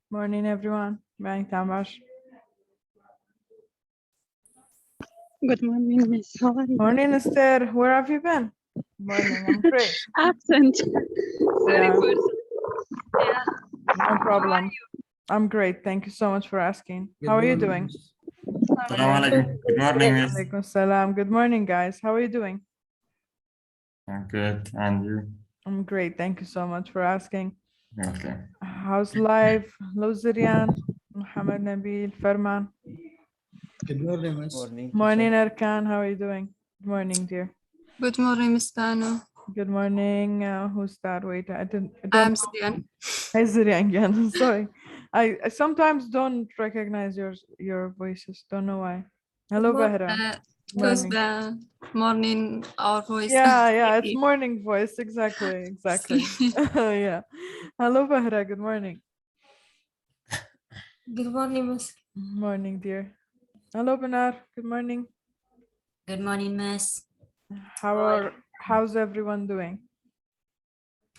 Morning, everyone. Ben Tamash. Good morning, Miss. How are you? Morning, Esther. Where have you been? Morning. I'm great. Absent. Sorry Yeah, for yeah. no problem. I'm great. Thank you so much for asking. How are you doing? Assalamu alaikum. Good morning, miss. Alaikum salam. Good morning, guys. How are you doing? I'm good. And you? I'm great. Thank you so much for asking. Okay. How's life? Hello, Zirian, Muhammad Nabil, Farman. Good morning, miss. Morning, Erkan. How are you doing? Good morning, dear. Good morning, Miss Bano. Good morning. Who's that? Wait, I don't I'm know. Sian. Hi, Zirian again. Sorry. I sometimes don't recognize your voices. Don't know why. Hello, Bahra. Because Morning. the morning our voice. Yeah, it's morning voice. Exactly. Yeah. Hello, Bahra. Good morning. Good morning, Miss. Morning, dear. Hello, Benar. Good morning. Good morning, Miss. How are you? How's everyone doing?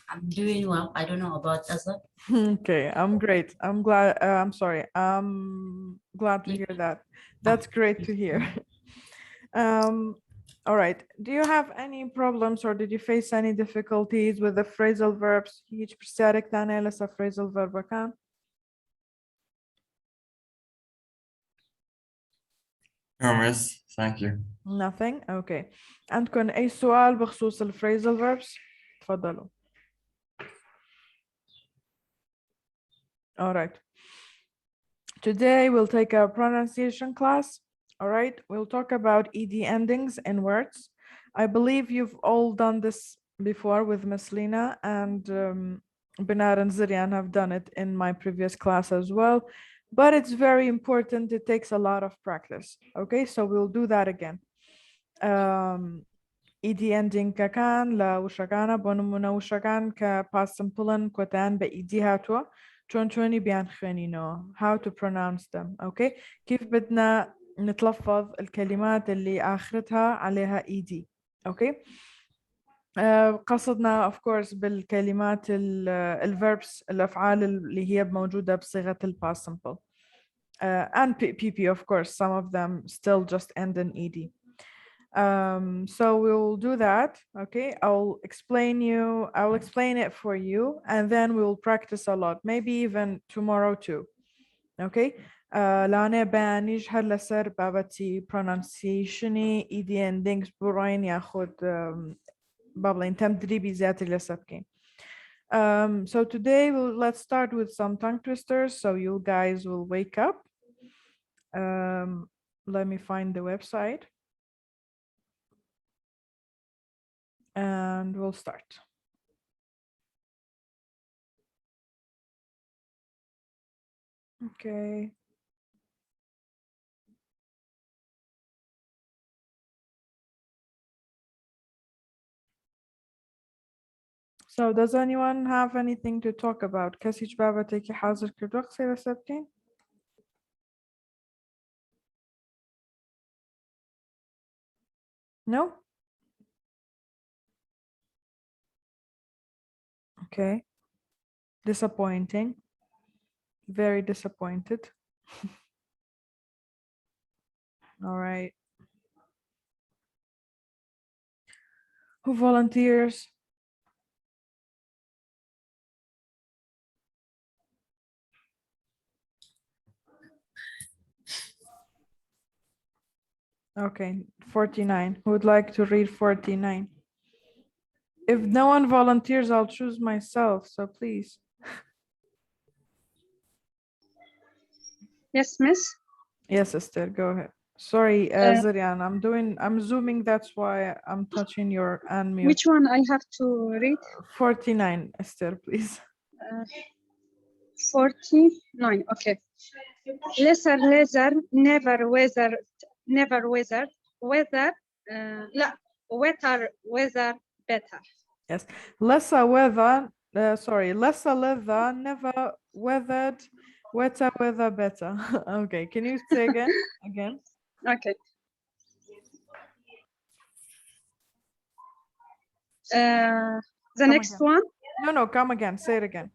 I'm doing well. I don't know about Azab. Okay, I'm great. I'm glad. I'm sorry. I'm glad to hear that. That's great to hear. All right. Do you have any problems or did you face any difficulties with the phrasal verbs? هيج بسيارك تاني لسه phrasal verb كان؟ No, miss. Thank you. Nothing. Okay. عندكم أي سؤال بخصوص phrasal verbs؟ تفضلوا. All right. Today we'll take a pronunciation class. All right. We'll talk about ed endings in words. I believe you've all done this before with Miss Lina, and Benar and Zirian have done it in my previous class as well. But it's very important. It takes a lot of practice. Okay, so we'll do that again. ed ending ككان لا وشكانا بونمونا وشكان ك past simple كوتان بإيدي هاتوا چون بيان خانينو how to pronounce them okay كيف بدنا نتلفظ الكلمات اللي آخرتها عليها ED okay قصدنا of course بالكلمات الverbs الأفعال اللي هي موجودة بصيغة past simple and PP of course some of them still just end in ED so we'll do that okay I'll explain it for you and then we'll practice a lot maybe even tomorrow too okay لانه بانيش هلا سر بابتي pronunciationi ED endings براين ياخد بابلين تم تدريبي زيادة لسبكين so today let's start with some tongue twisters so you guys will wake up let me find the website and we'll start. Okay. So does anyone have anything to talk about? كسي جبابة تيكي حاضر كردوق سيدة سبتين؟ No? Okay. Disappointing. Very disappointed. All right. Who volunteers? Okay, 49. Who would like to read 49? If no one volunteers, I'll choose myself, so please. Yes, Miss. Yes, Esther, go ahead. Sorry, Zirian, I'm zooming, that's why I'm touching your unmute. Which one I have to read? 49, Esther, please. 49. Okay. Lesser laser never weather weather لا wetter weather better. Yes, lesser weather, lesser leather never weathered, wetter weather better. Okay, can you say again? Okay. The Come next again. one. No, come again, say it again.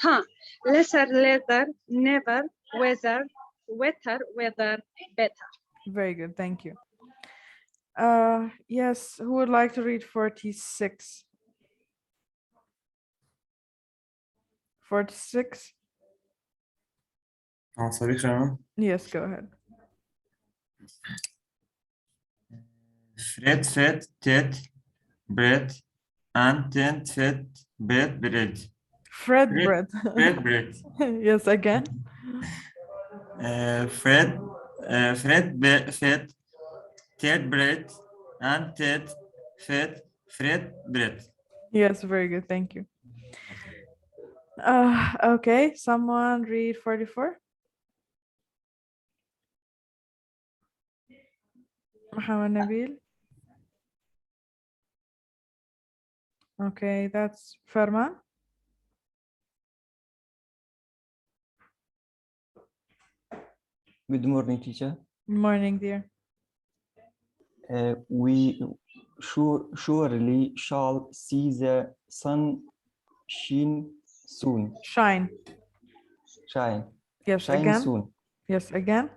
Huh. Lesser leather, never weather, wetter weather, better. Very good, thank you. Yes, who would like to read 46? 46? صريخ أنا. Yes, go ahead. Fred, fed, ted, bread, and tent, fed, bed, bread. Fred Fred, bread. Fred, bread. Yes, again. Fred, fed, ted, bread, and ted, fed, Fred, bread. Yes, very good, thank you. Okay, someone read 44. Muhammad Nabil. Okay, that's Farman. Good morning, teacher. Morning, dear. We surely shall see the sun shine soon. Shine. Shine Yes, shine again. soon. Yes, again.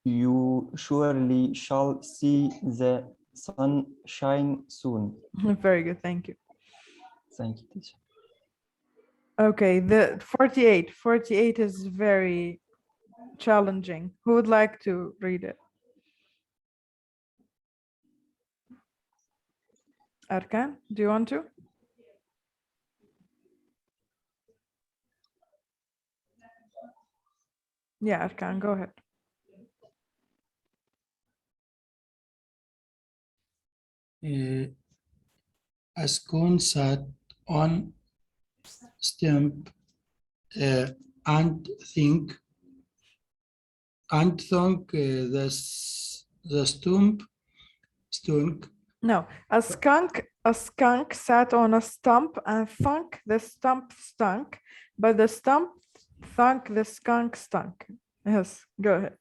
You surely shall see the sun shine soon. Very good, thank you. Thank you, teacher. Okay, the 48. 48 is very challenging. Who would like to read it? Arkan, do you want to? Yeah, Arkan, go ahead. As corn sat on stump and thunk the stunk. No, a skunk sat on a stump and thunk the stump stunk, but the stump thunk the skunk stunk. Yes, go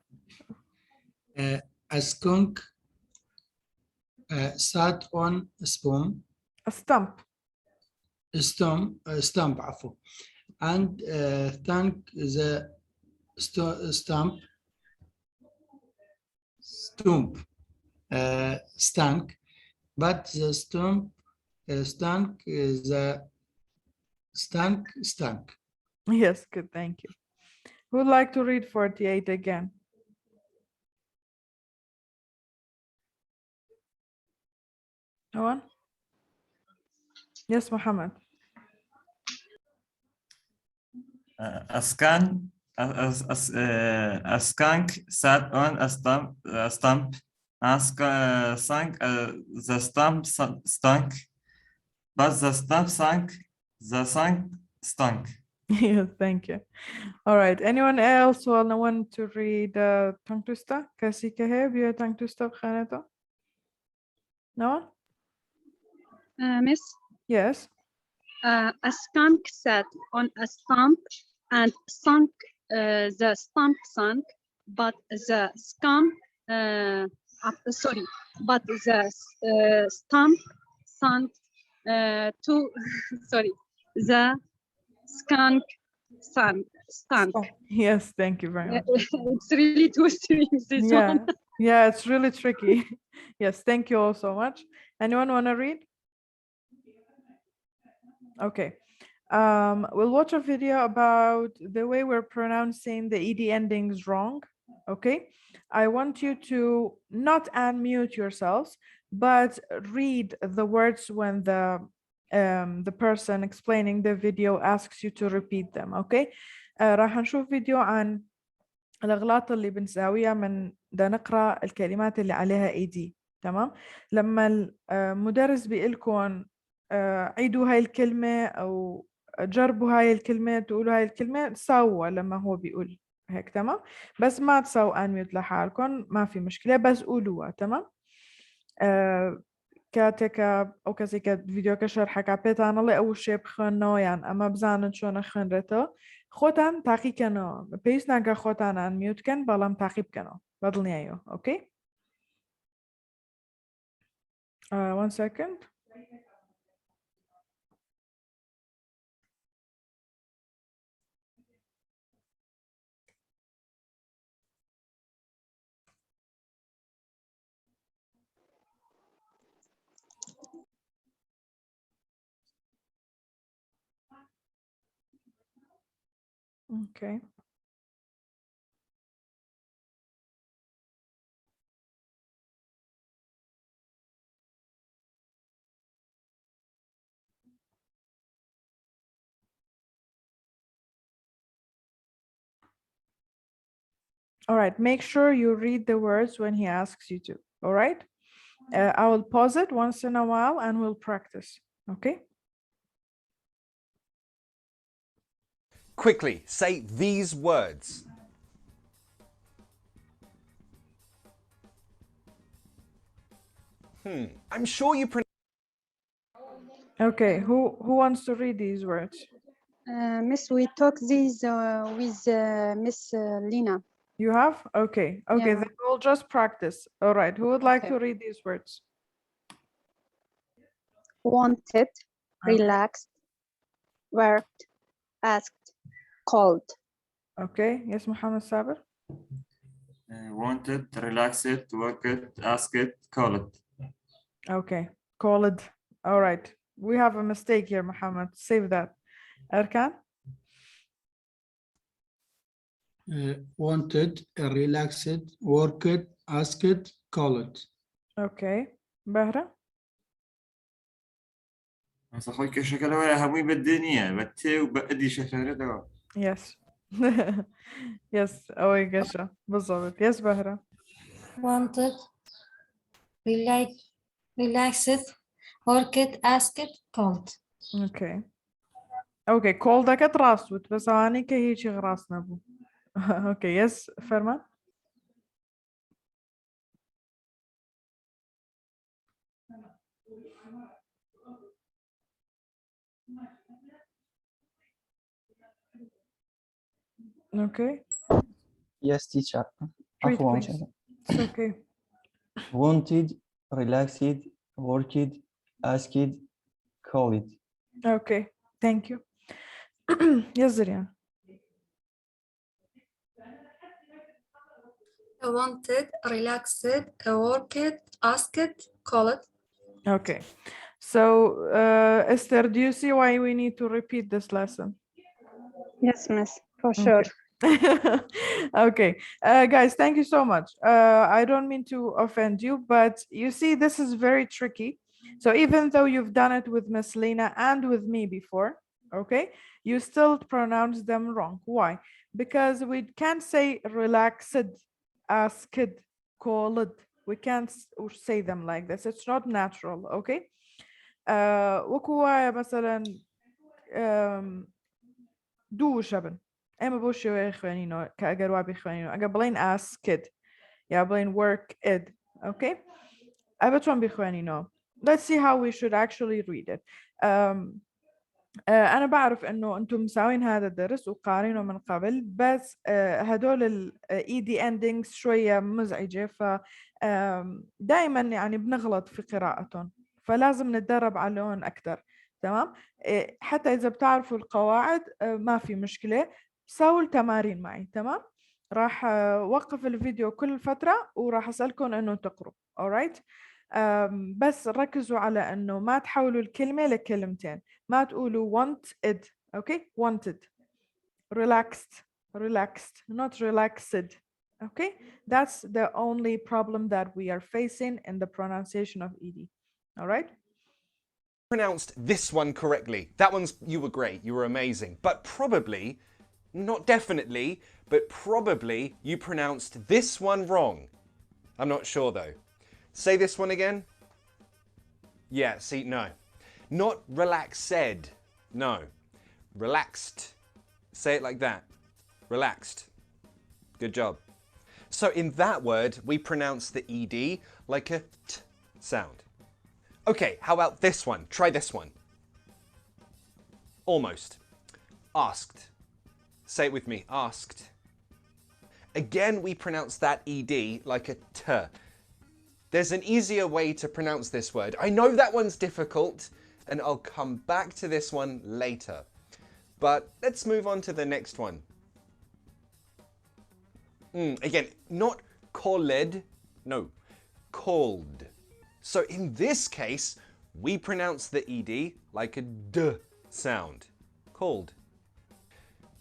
ahead. A skunk sat on a stump A stump. عفوا and thank the stump stank, but the stump stank the stank. Yes, good, thank you. Who would like to read 48 again? No one? Yes, Muhammad. A skunk sat on a stump and sank. The stump stunk, but the stump sank. The sank stunk. Yes, thank you. All right. Anyone else want to read tongue twister? كاسي كهيب يا tongue twister بخانته? No one? Miss, Yes. a skunk sat on a stump and sunk. The stump sunk, but the skunk. Sorry, but the stump sunk. To sorry, the skunk sunk. Yes, thank you very much. It's really twisting this Yeah, one. yeah, it's really tricky. Yes, thank you all so much. Anyone want to read? Okay. We'll watch a video about the way we're pronouncing the ED endings wrong. Okay. I want you to not unmute yourselves, but read the words when the person explaining the video asks you to repeat them. Okay. راح نشوف فيديو عن الأغلاط اللي بنساويها من دا نقرأ الكلمات اللي عليها AD. تمام. لما المدرس بيقلكم عيدوا هاي الكلمة أو جربوا هاي الكلمة تقولوا هاي الكلمة سوا لما هو بيقول هيك. تمام. بس ما تسووا انميوت لحالكم، ما في مشكلة، بس قولوها. تمام. كاتك أو كزيك فيديو كشرحك عبيتان الله أول شيء بخونو يعني أما بزانن شون خنرتو خوتان تاقي كنو بيس ناقا خوتان انميوت كن بلام تاقيب كنو بدلني أيو. أوكي. One second. Okay. All right, make sure you read the words when he asks you to, all right? I will pause it once in a while and we'll practice, okay? Quickly, say these words. I'm sure you pronounce. Okay, who wants to read these words? Miss, we talk these with Miss Lina. You have? Okay, okay, Yeah. then we'll just practice. All right, who would like Okay. to read these words? Wanted, Okay. relaxed, worked, asked, called. Okay, yes, Muhammad Sabir? Wanted, relax it, work it, ask it, call it. Okay, call it. All right, we have a mistake here, Muhammad. Save that. Erkan? Wanted, relaxed, worked, asked, called. Okay, Bahra? بس أخوك شكله ولا همي بالدنيا بتي وبأدي شفرته. Yes. Yes, أوي قشة بالضبط. Yes, Bahra. Wanted, relaxed, worked, asked, called. Okay. Okay, call ده كانت راسوت بس أنا كهيك غراسنا بو. Okay, yes, Ferman? Okay, Yes, teacher. read عفوا please. It's okay. wanted, relaxed, worked, asked, called. Okay, thank you. Yes, Zirian. Wanted, relaxed, worked, asked, called. Okay, so Esther, do you see why we need to repeat this lesson? Yes, Miss, for sure. Okay, guys, thank you so much. I don't mean to offend you, but you see, this is very tricky. So even though you've done it with Miss Lena and with me before, okay, you still pronounce them wrong. Why? Because we can't say relaxed, asked, called. We can't say them like this. It's not natural, okay? وكوايا مثلا دو شبن اما بوشي اخوانينو كاجروابي اخوانينو اجا بلين اس كid يا بلين work id okay ابتون بيخوانينو let's see how we should actually read it أنا بعرف إنه أنتم مساوين هذا الدرس وقارينه من قبل بس هدول ال ED endings شوية مزعجة ف دائما يعني بنغلط في قراءتهم فلازم نتدرب عليهم أكثر تمام حتى إذا بتعرفوا القواعد ما في مشكلة سووا التمارين معي تمام راح وقف الفيديو كل فترة وراح أسألكم إنه تقروا alright بس ركزوا على إنه ما تحولوا الكلمة لكلمتين ما تقولوا wanted okay wanted relaxed not relaxed okay that's the only problem that we are facing in the pronunciation of ed all right Pronounced this one correctly. That one's, you were great, you were amazing. But probably, not definitely, but probably you pronounced this one wrong. I'm not sure though. Say this one again. Yeah, see, no. Not relaxed, no. Relaxed. Say it like that. Relaxed. Good job. So in that word, we pronounce the ed like a t sound. Okay, how about this one? Try this one. Almost. Asked. Say it with me. Asked. Again, we pronounce that ed like a t. There's an easier way to pronounce this word. I know that one's difficult, and I'll come back to this one later. But let's move on to the next one. Again, not called, no, called. So in this case, we pronounce the ed like a d sound. Called.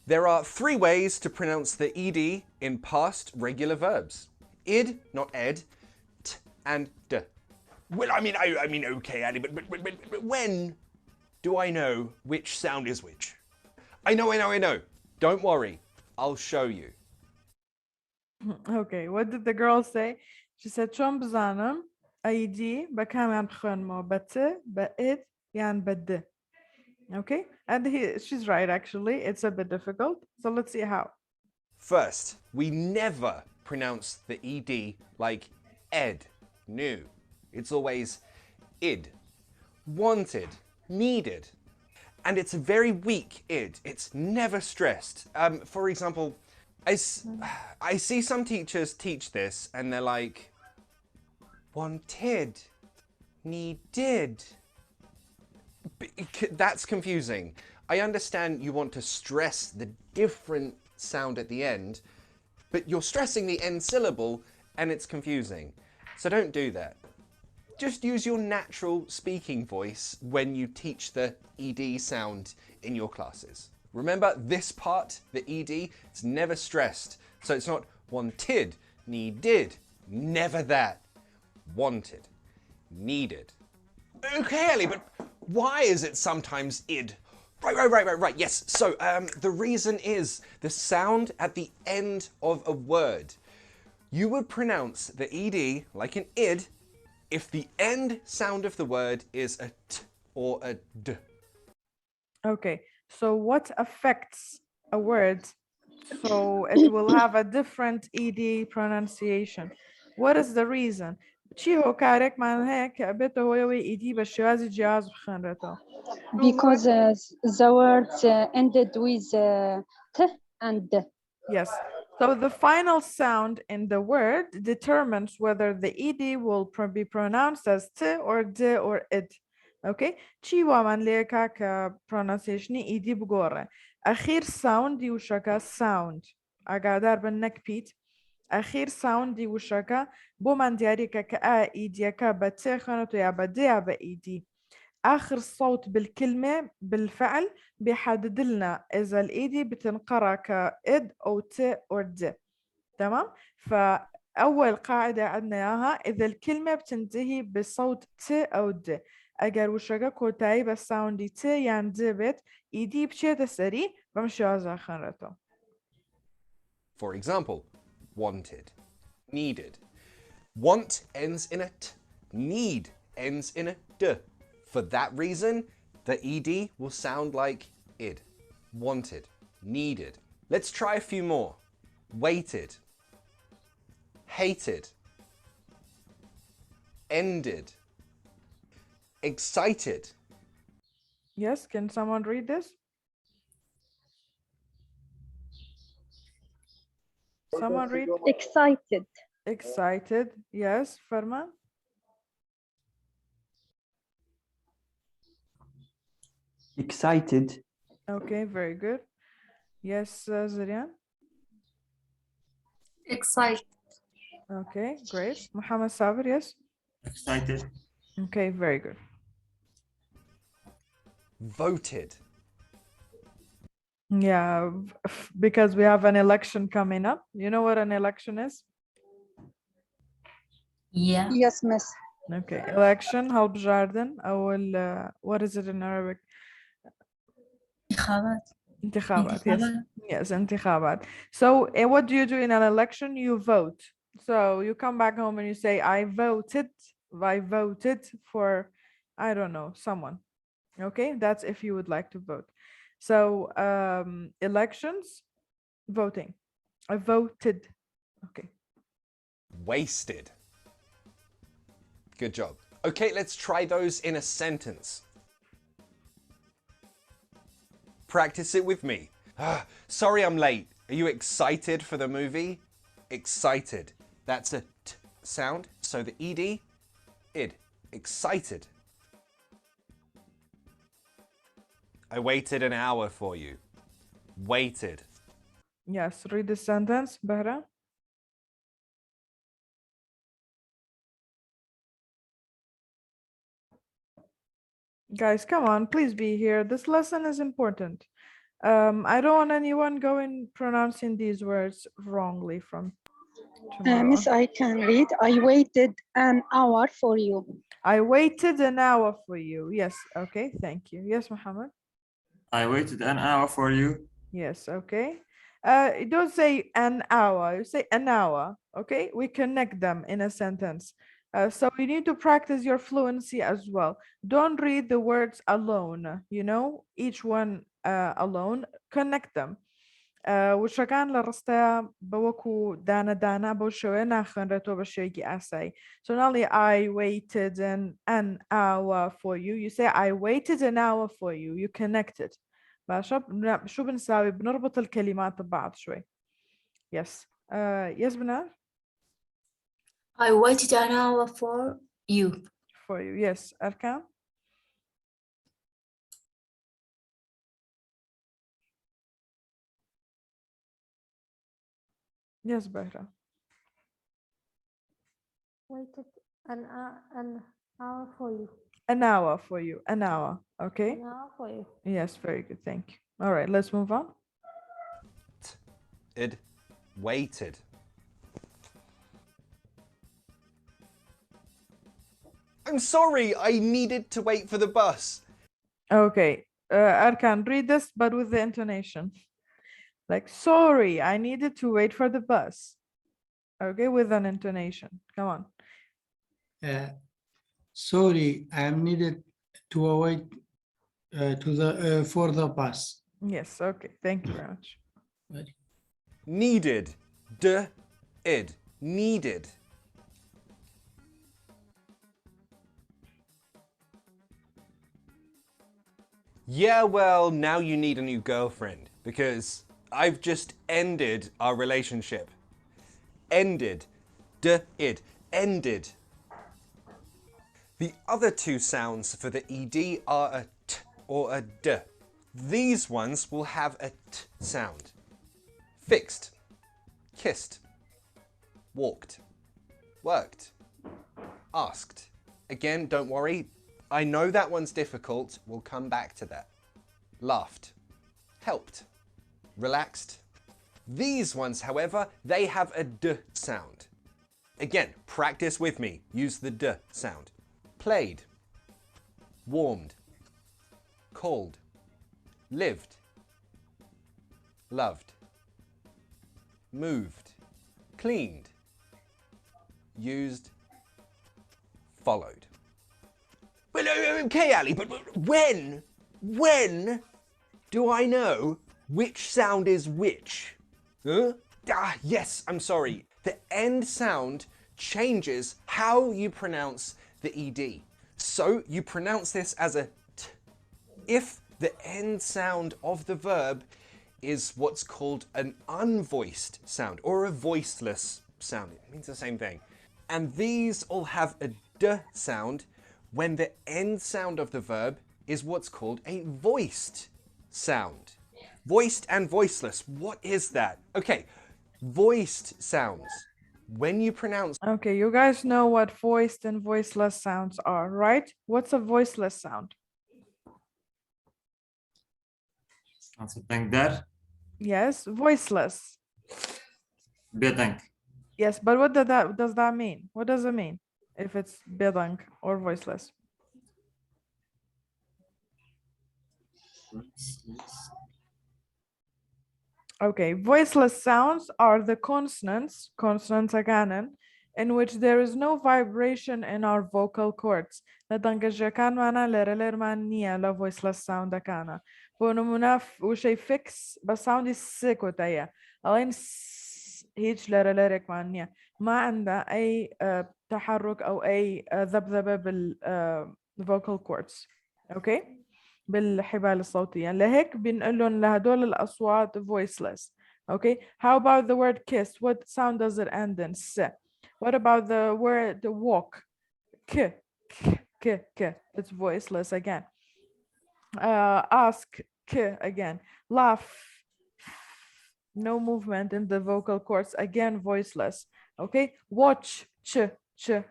There are 3 ways to pronounce the ed in past regular verbs. Id, not ed, t and d. Well, I mean, okay, Ali, but when do I know which sound is which? I know. Don't worry, I'll show you. Okay, what did the girl say? She said شلون بزانم ايدي بكام يعني بخون مو بت بقيت يعني بد. Okay, and she's right actually. It's a bit difficult. So let's see how. First, we never pronounce the ed like ed, new. It's always id, wanted, needed. And it's a very weak id. It's never stressed. For example, I see some teachers teach this and they're like, wanted, needed. That's confusing. I understand you want to stress the different sound at the end, but you're stressing the end syllable and it's confusing. So don't do that. Just use your natural speaking voice when you teach the ed sound in your classes. Remember this part, the ed, it's never stressed. So it's not wanted, needed, never that. Wanted, needed. Okay, Ellie, but why is it sometimes id? Right. Yes. So the reason is the sound at the end of a word. You would pronounce the ed like an id if the end sound of the word is a t or a d. Okay, so what affects a word so it will have a different ed pronunciation? What is the reason? چی هو کارک من هيك بيته هو يوي ايدي بشوازي جهاز بخنرته. Because the words ended with t and d. Yes. So the final sound in the word determines whether the ed will be pronounced as t or d or id. Okay. چی وامن لیکا که pronunciation ed بگوره. أخير sound وشكا sound. أقادر بنك بيت. أخير sound وشكا بومن دياريكا كأ إيديكا بتي خانتو يا بدي يا بإيدي. آخر صوت بالكلمة بالفعل بيحدد لنا إذا الإيدي بتنقرأ كإد أو ت أو د. تمام؟ فأول قاعدة عندنا إياها إذا الكلمة بتنتهي بصوت ت أو د. أجر وشجع كوتاي بس ساوندي ت يعني د بيت إيدي بشيء سري بمشي على خنرته. For example, wanted, needed. Want ends in a t, need ends in a d. For that reason, the ed will sound like id. Wanted, needed. Let's try a few more. Waited, hated, ended, excited. Yes, can someone read this? Someone read? Excited. Excited. Yes, Farman. Excited. Okay, very good. Yes, Zarian. Excited. Okay, great. Muhammad Sabir, yes. Excited. Okay, very good. Voted. Yeah, because we have an election coming up. You know what an election is? Yeah. Yes, miss. Okay, election, help Jordan. What is it in Arabic? انتخابات. انتخابات, yes. انتخابات. Yes, انتخابات. So what do you do in an election? You vote. So you come back home and you say, I voted for, I don't know, someone. Okay, that's if you would like to vote. So elections, voting. I voted. Okay. Wasted. Good job. Okay, let's try those in a sentence. Practice it with me. Sorry I'm late. Are you excited for the movie? Excited. That's a t sound. So the ed, id. Excited. I waited an hour for you. Waited. Yes, read the sentence, Bahra. Guys, come on, please be here. This lesson is important. I don't want anyone going pronouncing these words wrongly from tomorrow. Miss, I can read. I waited an hour for you. I waited an hour for you. Yes, okay, thank you. Yes, Muhammad. I waited an hour for you. Yes, okay. You don't say an hour, you say an hour, okay? We connect them in a sentence. So you need to practice your fluency as well. Don't read the words alone, you know, each one alone, connect them. وشكان لرستا بوكو دانا بوشوي ناخن رتو بشيكي أساي. So not only I waited an hour for you, you say I waited an hour for you, you connect it. شو بنساوي؟ بنربط الكلمات ببعض شوي. Yes. Yes, بنار? I waited an hour for you. For you. Yes. أركان? Yes, Bahra. Waited an hour for you. An hour for you. An hour. Okay. An hour for you. Yes, very good. Thank you. All right, let's move on. Id. Waited. I'm sorry, I needed to wait for the bus. Okay. Arkan, read this, but with the intonation. Like, sorry, I needed to wait for the bus. Okay, with an intonation. Come on. Sorry, I am needed to wait for the bus. Yes, okay. Thank you very much. Needed. Id. Needed. Yeah, well, now you need a new girlfriend because I've just ended our relationship. Ended. Id. Ended. The other two sounds for the ed are a t or a d. These ones will have a t sound. Fixed. Kissed. Walked. Worked. Asked. Again, don't worry. I know that one's difficult. We'll come back to that. Laughed. Helped. Relaxed. These ones, however, they have a d sound. Again, practice with me. Use the d sound. Played. Warmed. Called. Lived. Loved. Moved. Cleaned. Used. Followed. Well, okay, Ali, but when do I know which sound is which? Huh? Yes, I'm sorry. The end sound changes how you pronounce the ed. So you pronounce this as a t. If the end sound of the verb is what's called an unvoiced sound or a voiceless sound. It means the same thing. And these all have a d sound when the end sound of the verb is what's called a voiced sound. Voiced and voiceless, what is that? Okay, voiced sounds. When you pronounce... Okay, you guys know what voiced and voiceless sounds are, right? What's a voiceless sound? Something there. Yes, voiceless. Bedang. Yes, but what does that mean? What does it mean if it's bedang or voiceless? Okay, voiceless sounds are the consonants again, in which there is no vibration in our vocal cords. لدنججكان معنا لرلر معنية لا voiceless sound كان. فنمناف وشي fix بس sound السكوتية. ألين هيج لرلرك معنية. ما عنده أي تحرك أو أي ذبذبة بال vocal cords. Okay? بالحبال الصوتية. لهيك بنقولن لهدول الأصوات voiceless. Okay? How about the word kiss? What sound does it end in? S. What about the word walk? K. It's voiceless again. Ask. K again. Laugh. No movement in the vocal cords. Again, voiceless. Okay? Watch. Ch.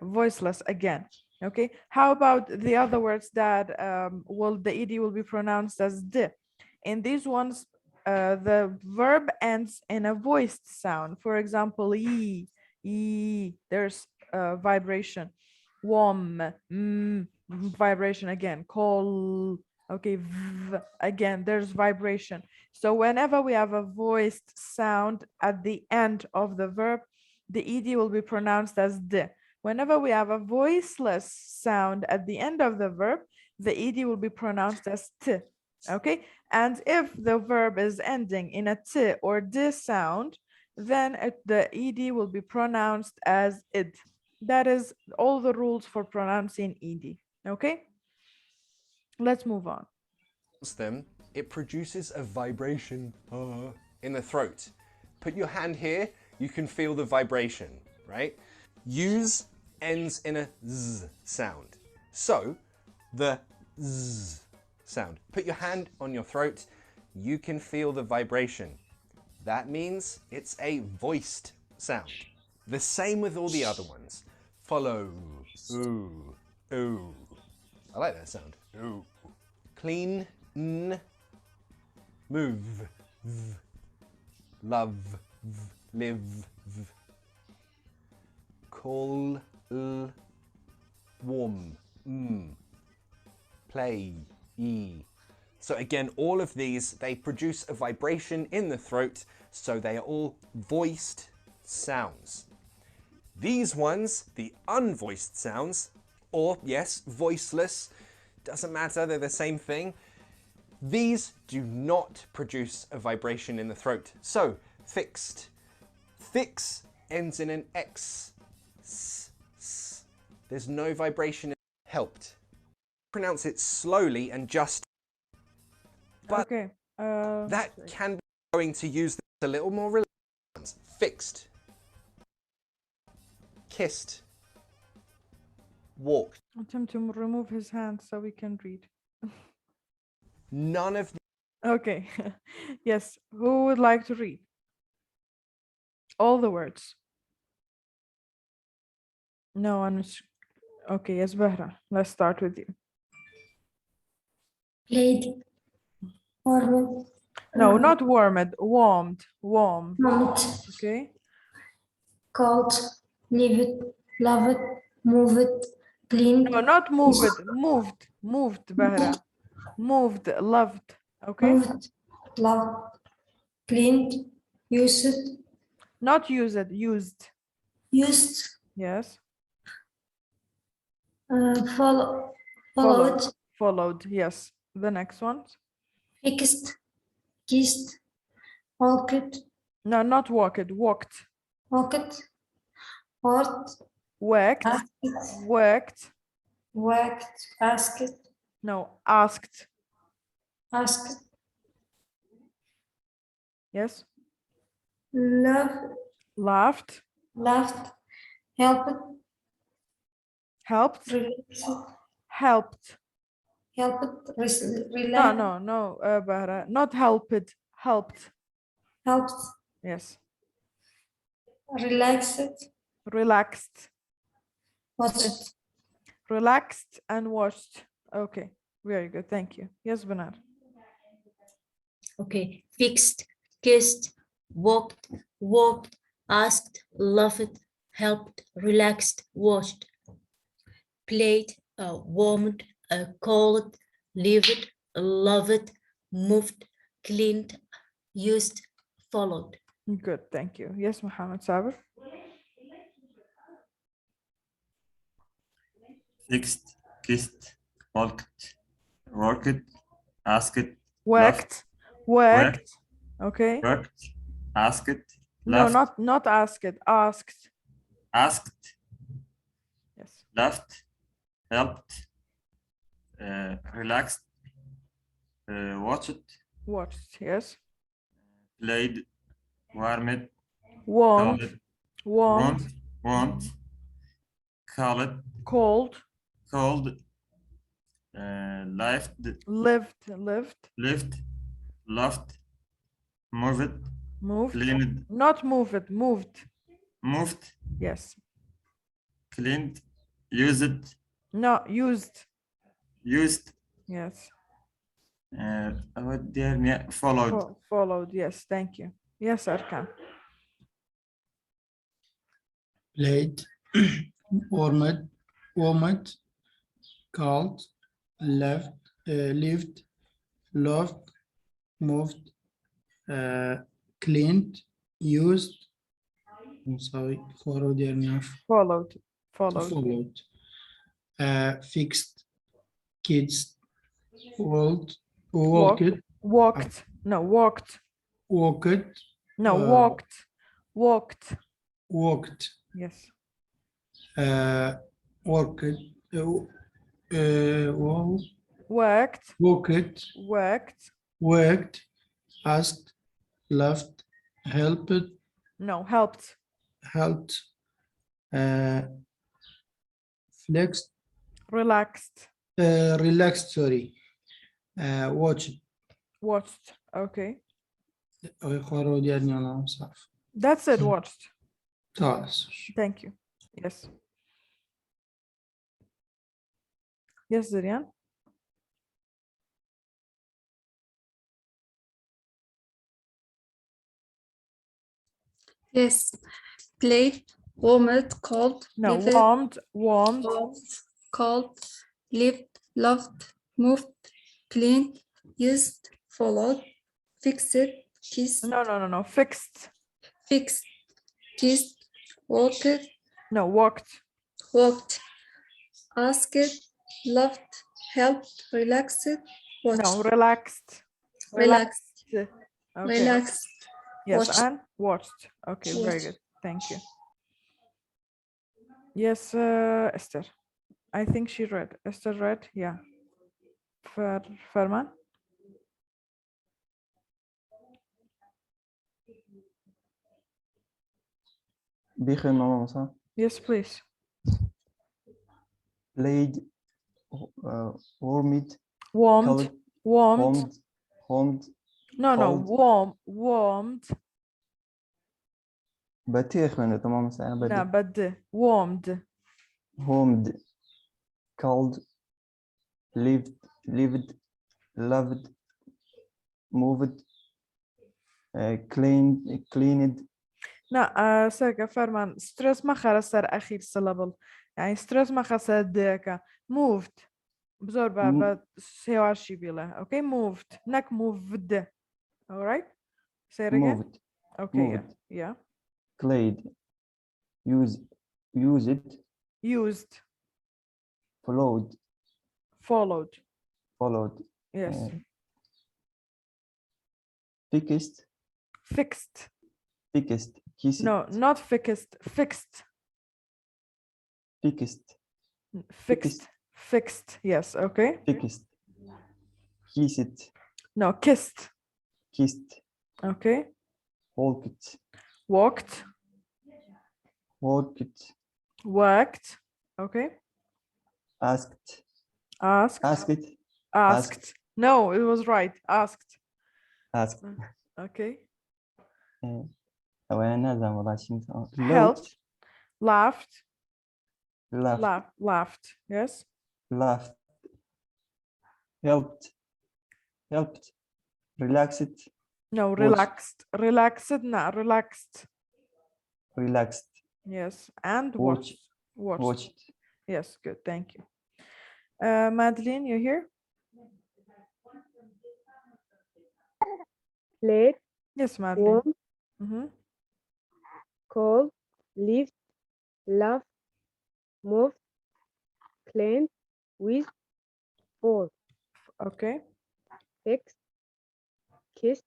Voiceless again. Okay, how about the other words that the ed will be pronounced as d? In these ones, the verb ends in a voiced sound. For example, e, there's vibration. Wom, vibration again. Call, okay, again, there's vibration. So whenever we have a voiced sound at the end of the verb, the ed will be pronounced as d. Whenever we have a voiceless sound at the end of the verb, the ed will be pronounced as t. Okay, and if the verb is ending in a t or d sound, then the ed will be pronounced as id. That is all the rules for pronouncing ed. Okay, let's move on. Them, it produces a vibration in the throat. Put your hand here, you can feel the vibration, right? Use ends in a z sound. So the z sound. Put your hand on your throat, you can feel the vibration. That means it's a voiced sound. The same with all the other ones. Follow, ooh, ooh. I like that sound, ooh. Clean, n. Move, v. Love, v. Live, v. Call, l. Warm, m. Play, e. So again, all of these, they produce a vibration in the throat, so they are all voiced sounds. These ones, the unvoiced sounds, or yes, voiceless, doesn't matter, they're the same thing. These do not produce a vibration in the throat. So, fixed. Fix ends in an X. S, s. There's no vibration. Helped. Pronounce it slowly and just. But Okay. that can be going to use this a little more relaxed. Fixed. Kissed. Walked. Attempt to remove his hand so we can read. None of Okay. Yes. Who would like to read? All the words. No one is. Okay. Yes, Bahra. Let's start with you. Played. Warmed. No, not warmed. Warmed. Warm. Warmed. Okay. Cold. Leave it. Love it. Move it. Clean. No, not move it. Moved. Moved, Bahra. Moved. Loved. Okay. Moved. Loved. Cleaned. Used. Not use it. Used. Used. Yes. Followed. Followed. Yes. The next one. Fixed. Kissed. Walked. No, not walked. Walked. Walked. Worked. Worked. Asked. Worked. Worked. Asked. No, asked. Asked. Yes. Love. Laughed. Laughed. Helped. Helped. Relaxed. Helped. Helped. No, Relaxed. no, Bahra. Not helped. Helped. Helped. Yes. Relaxed. Relaxed. Watched. Relaxed and watched. Okay. Very good. Thank you. Yes, Banar. Okay. Fixed. Kissed. Walked. Asked. Loved. Helped. Relaxed. Watched. Played. Warmed. Called. Lived. Loved. Moved. Cleaned. Used. Followed. Good. Thank you. Yes, Muhammad Sabir. Fixed, kissed, walked, worked, asked, Worked. Worked. Okay. worked, asked, No, left, not asked. Asked. asked, Yes. left, helped, relaxed, watched, Watched. Yes. played, warmed, Warmed. called, Warmed. warmed, called, Cold. cold, lived, Lived. lived, loved, moved, Moved. cleaned, Not moved. Moved. moved, Yes. cleaned, used, No, used. used, Yes. أودي followed. Followed, yes, thank you. Yes, Arkan. played, warmed, called, left, lived, loved, moved, cleaned, used. I'm sorry, followed يعني عارف. Followed. followed, fixed, kids, walked, Walked. No, walked. walked, No, Uh, walked. walked, Yes. worked, Worked. walked, worked, asked, left, helped, No, helped. helped, flexed, Relaxed. relaxed, sorry, watched. Watched. Okay. خرج يعني أنا صح. That's it, watched. خلاص. Thank you. Yes. Yes, Zirian. Yes. Played, warmed, cold, No, lived, warmed. warmed, cold, lived, loved, moved, cleaned, used, followed, fixed, kissed, No. Fixed. fixed, kissed, walked, No, walked. walked, asked, loved, helped, relaxed, watched, No, relaxed. relaxed, Okay. relaxed, Yes, watched. and watched. Okay, very Watched. good. Thank you. Yes, Esther. I think she read. Esther read. Yeah. Ferman. بخير ماما صح؟ Yes, please. played, warmed, Warmed. colored, Warmed. warmed, No. cold. Warmed. بطيخ منه تمام صح؟ No, but warmed. warmed, cold, lived, loved, moved, cleaned. لا سرقة فرمان ستريس ما خرسر أخير syllable يعني ستريس ما خسر ديكا moved بزور با سيوا شي بيلا okay moved نك moved alright say it again moved, okay moved. yeah played, used, used followed, yes fixed, kissed, no not fixed fixed yes okay fixed, no kissed okay walked, worked okay asked. No, it was right. Asked. Okay. Helped, Laughed. laughed, Yes. laughed, helped, relaxed, No, Watched. relaxed. relaxed, Yes. And Watched. watched. Yes, good. Thank you. Madeline, you here? Played, Yes, Madeline. warm, cold, lived, loved, moved, cleaned, with, for, Okay. fixed, kissed,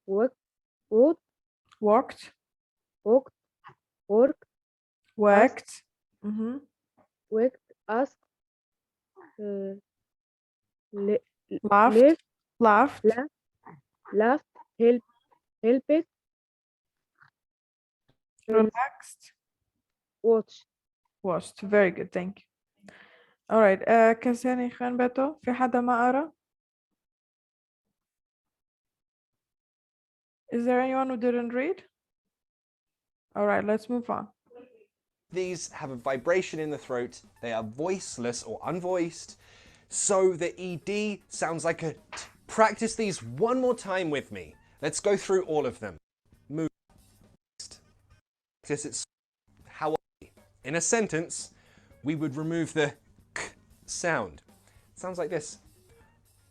worked, Walked. walked, worked, Worked. worked, asked, Laughed. laughed, helped, Relaxed. watched. Very good. Thank you. All right. كساني خان بتو في حدا ما قرأ؟ Is there anyone who didn't read? All right, let's move on. These have a vibration in the throat. They are voiceless or unvoiced. So the ED sounds like a t. Practice these one more time with me. Let's go through all of them. Move. It's how in a sentence, we would remove the k sound. It sounds like this.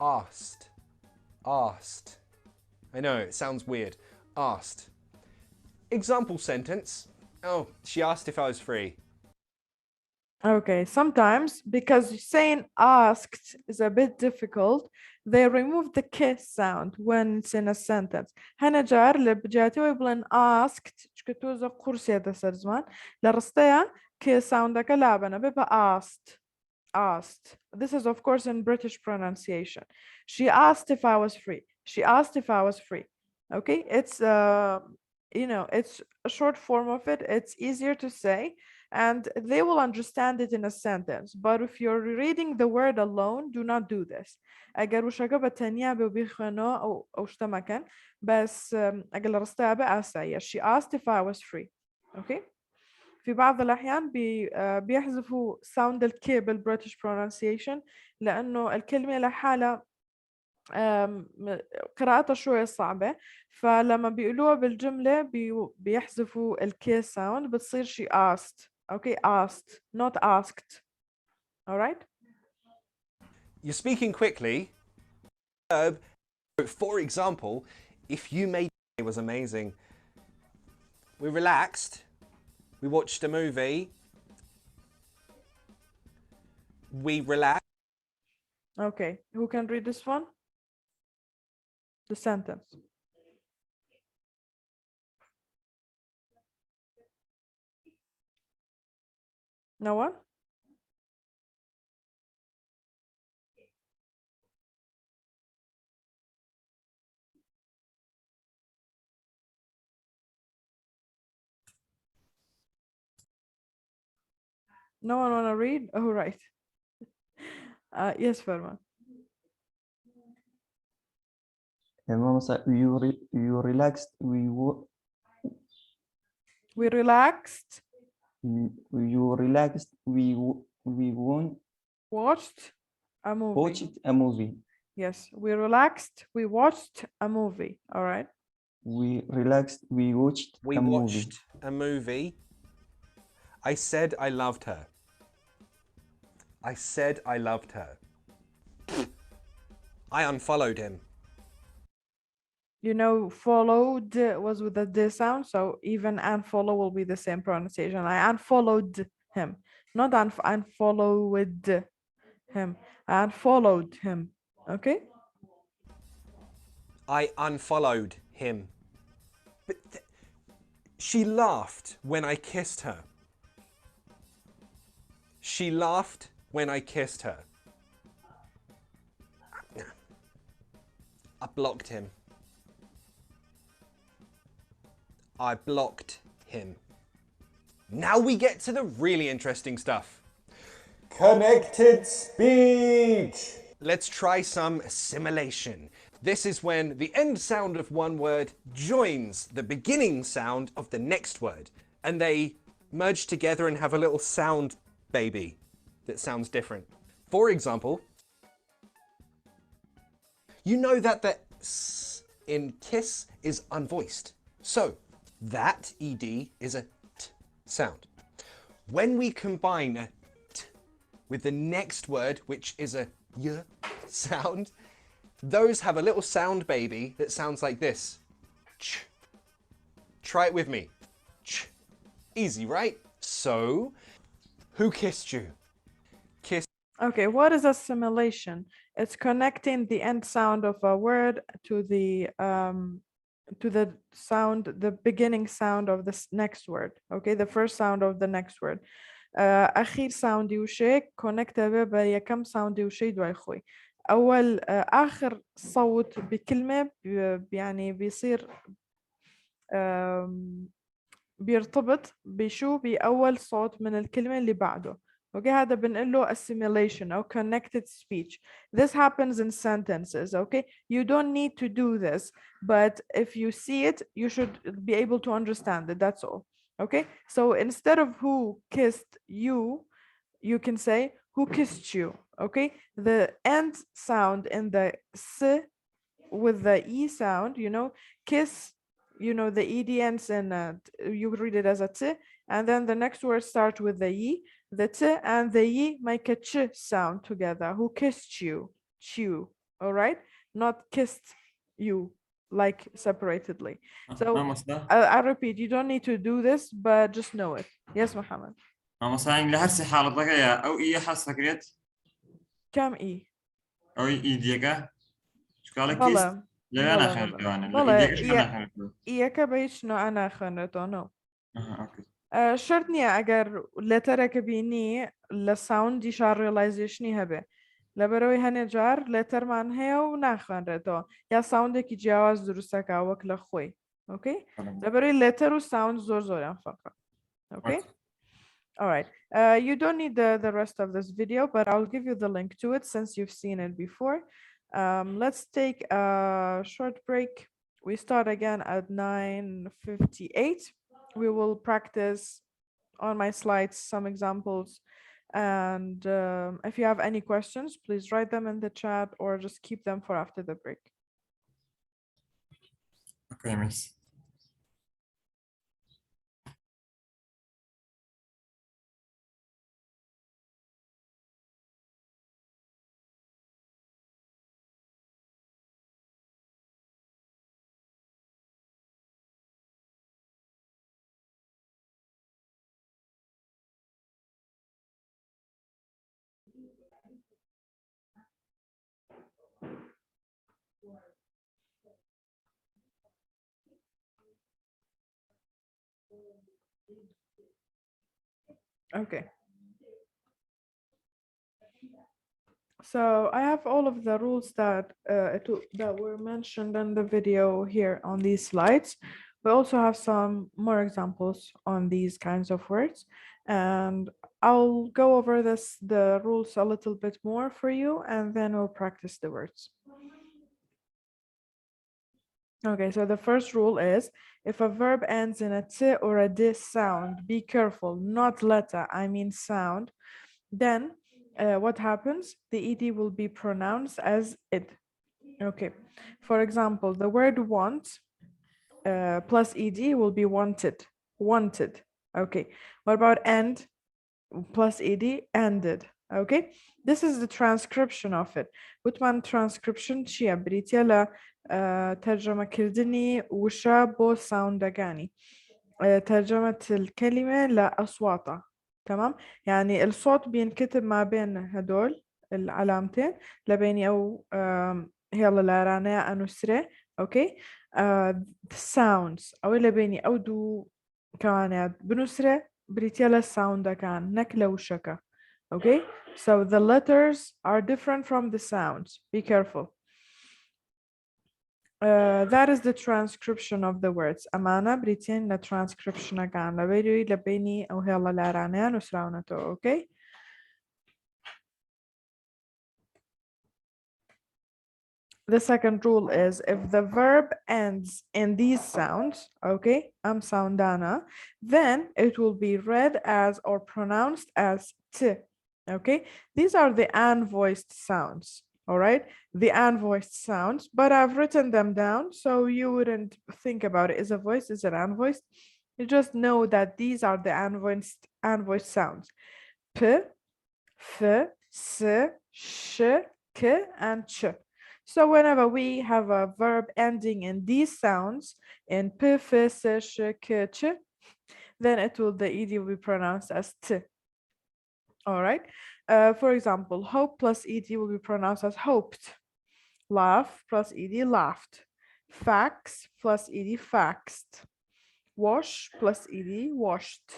Asked. Asked. I know, it sounds weird. Asked. Example sentence. Oh, she asked if I was free. Okay, sometimes because saying asked is a bit difficult, they remove the kiss sound when it's in a sentence. هنا جارلب جاتي ويبلن asked شكتوزا قرصية تسرزمان لرستيا kiss sound كلابنا بيبقى asked. This is of course in British pronunciation. She asked if I was free. She asked if I was free. Okay, it's it's a short form of it. It's easier to say and they will understand it in a sentence. But if you're reading the word alone, do not do this. اگر وشاقبة تنيابة وبيخوانو أو شتمكن بس أقل رستابة أسايا. She asked if I was free. Okay. في بعض الأحيان بيحذفوا sound الكي بالبريتش pronunciation لأنه الكلمة لحالها قراءتها شوية صعبة فلما بيقولوها بالجملة بيحذفوا الكي sound بتصير she asked. Okay, asked, not asked. All right? You're speaking quickly. For example, if you made it was amazing. We relaxed. We watched a movie. We relaxed. Okay, who can read this one? The sentence. No one? No one wanna read? Oh, right. Yes, Farman. You relaxed. We relaxed. You relaxed. We Watched a movie. watched a movie. Yes, we relaxed. We watched a movie. All right. We relaxed. We watched We a movie. watched a movie. I said I loved her. I said I loved her. I unfollowed him. You know, followed was with the D sound, so even unfollow will be the same pronunciation. I unfollowed him, not unfollowed him. I unfollowed him. Okay. I unfollowed him. But she laughed when I kissed her. She laughed when I kissed her. I blocked him. I blocked him. Now we get to the really interesting stuff. Connected speech. Let's try some assimilation. This is when the end sound of one word joins the beginning sound of the next word, and they merge together and have a little sound baby that sounds different. For example, you know that the S in kiss is unvoiced. So that ED is a T sound. When we combine a T with the next word, which is a Y sound, those have a little sound baby that sounds like this. Ch. Try it with me. Ch. Easy, right? So, who kissed you? Kiss. Okay, what is assimilation? It's connecting the end sound of a word to the sound, the beginning sound of the next word. Okay, the first sound of the next word. أخير ساوندي وشيك كونكتا بيبا يكم ساوندي وشي دواي خوي. أول آخر صوت بكلمة يعني بيصير بيرتبط بشو بأول صوت من الكلمة اللي بعده. Okay, هذا بنقول له assimilation or connected speech. This happens in sentences. Okay, you don't need to do this, but if you see it, you should be able to understand it. That's all. Okay, so instead of who kissed you, you can say who kissed you. Okay, the end sound in the s with the e sound, you know, kiss, you know, the ed ends in you read it as a t, and then the next word start with the e. The t and the e make a ch sound together. Who kissed you? Chew. All right, not kissed you, like separately. So I repeat, you don't need to do this, but just know it. Yes, Muhammad. مثلا لهرسي حالة ضغية أو إيه حاسة كريت كم اي؟ أو إيه ديكا شو قال كيست بلا لا أنا بلا خان بلا جوانا لا بلا إيه ديكا أنا خان إياك بيشنو أنا خنتو نو أوكي شرطني أجر لترك بيني لساوند شار ريلايزيشني هبه لبروي هنجار لتر من هي ونخن رتو يا ساوند كي جواز درستك أوك لخوي أوكي لبروي لتر وساوند زور زور فقط أوكي. All right. You don't need the rest of this video, but I'll give you the link to it since you've seen it before. Let's take a short break. We start again at 9:58. We will practice on my slides some examples. And if you have any questions, please write them in the chat or just keep them for after the break. Okay, miss. Okay. So I have all of the rules that that were mentioned in the video here on these slides. We also have some more examples on these kinds of words, and I'll go over the rules a little bit more for you, and then we'll practice the words. Okay, so the first rule is if a verb ends in a t or a d sound, be careful, not letter, I mean sound, then what happens? The ed will be pronounced as it. Okay, for example, the word want plus ed will be wanted, wanted. Okay, what about end plus ed, ended. Okay, this is the transcription of it. وتمان transcription چیه؟ بریتیه ل ترجمة كردني وشا بو ساوندقاني ترجمة الكلمة لأصواتها. تمام، يعني الصوت بينكتب ما بين هدول العلامتين لبيني أو هيلا لارانيا أنسرة. أوكي sounds أو لبيني أو دو كمان بنسرة بريتيلا sound كان نكلة وشكا. Okay, so the letters are different from the sounds. Be careful. That is the transcription of the words. Amana Britain la transcription again. La veri la beni o hela la rana no sraunato. Okay. The second rule is if the verb ends in these sounds, okay, am soundana, then it will be read as or pronounced as t. Okay, these are the unvoiced sounds. All right, the unvoiced sounds, but I've written them down so you wouldn't think about it. Is a voice, is it unvoiced? You just know that these are the unvoiced sounds. P, f, s, sh, k, and ch. So whenever we have a verb ending in these sounds, in p, f, s, sh, k, ch, then the ed will be pronounced as t. All right. For example, hope plus ed will be pronounced as hoped. Laugh plus ed, laughed. Fax plus ed, faxed. Wash plus ed, washed.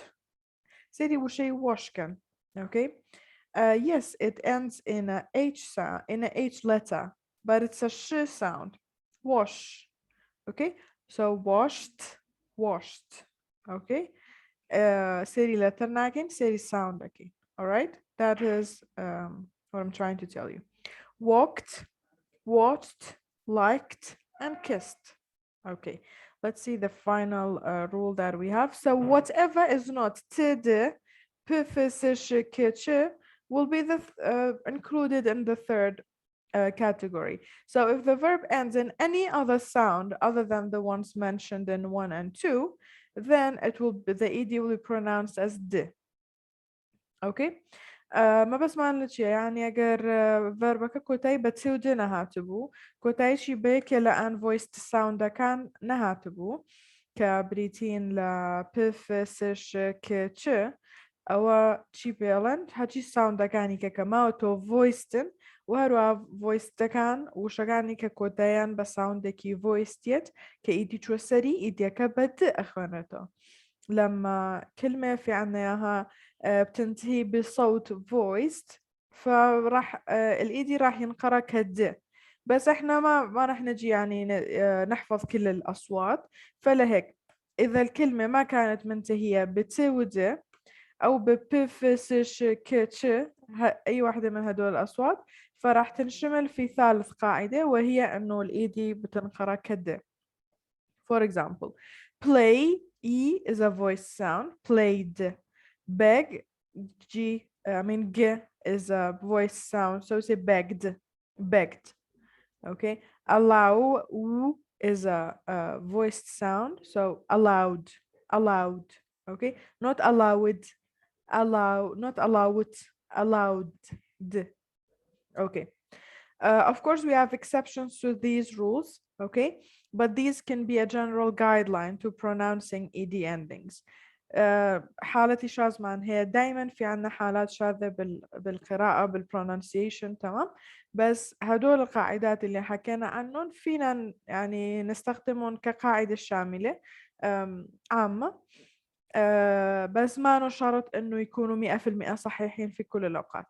سيدي وشي washken. Okay. Yes, it ends in a h sound, in a h letter, but it's a sh sound. Wash. Okay. So washed, washed. Okay. Seri letter nagin, seri sound again. All right, that is what I'm trying to tell you. Walked, watched, liked, and kissed. Okay, let's see the final rule that we have. So whatever is not td, pfssh, will be included in the third category. So if the verb ends in any other sound other than the ones mentioned in 1 and 2, then the ed will be pronounced as d. Okay. ما بس ما لك يعني اگر verbك كوتاي بتسيو دي نهاتبو كوتاي شي بيك لان voiced sound كان نهاتبو كبريتين ل بف سش كتش او تشي بيلند هاتشي sound كاني كماوتو voiced وهروا voiced كان وشغاني ككوتايان بساوند كي voiced كإيدي شو سري إيدي كبد أخوانته لما كلمة في عنا إياها بتنتهي بصوت voiced فراح الإيدي راح ينقرأ كد بس إحنا ما راح نجي يعني نحفظ كل الأصوات فلهيك إذا الكلمة ما كانت منتهية بتود أو ببفسش كتش أي واحدة من هدول الأصوات فراح تنشمل في ثالث قاعدة وهي إنه الإيدي بتنقرأ كد. For example, play E is a voice sound. Played. Beg G is a voice sound. So say begged. Begged. Okay. Allow U is a voiced sound. So allowed. Allowed. Okay. Not allowed. Not allowed. Allowed. Okay. Of course, we have exceptions to these rules, okay? But these can be a general guideline to pronouncing ED endings. حالة شاذ مان هي دايما في عنا حالات شاذة بالقراءة بالpronunciation تمام بس هدول القاعدات اللي حكينا عنهم فينا يعني نستخدمهم كقاعدة شاملة عامة بس ما شرط انه يكونوا 100% صحيحين في كل الأوقات.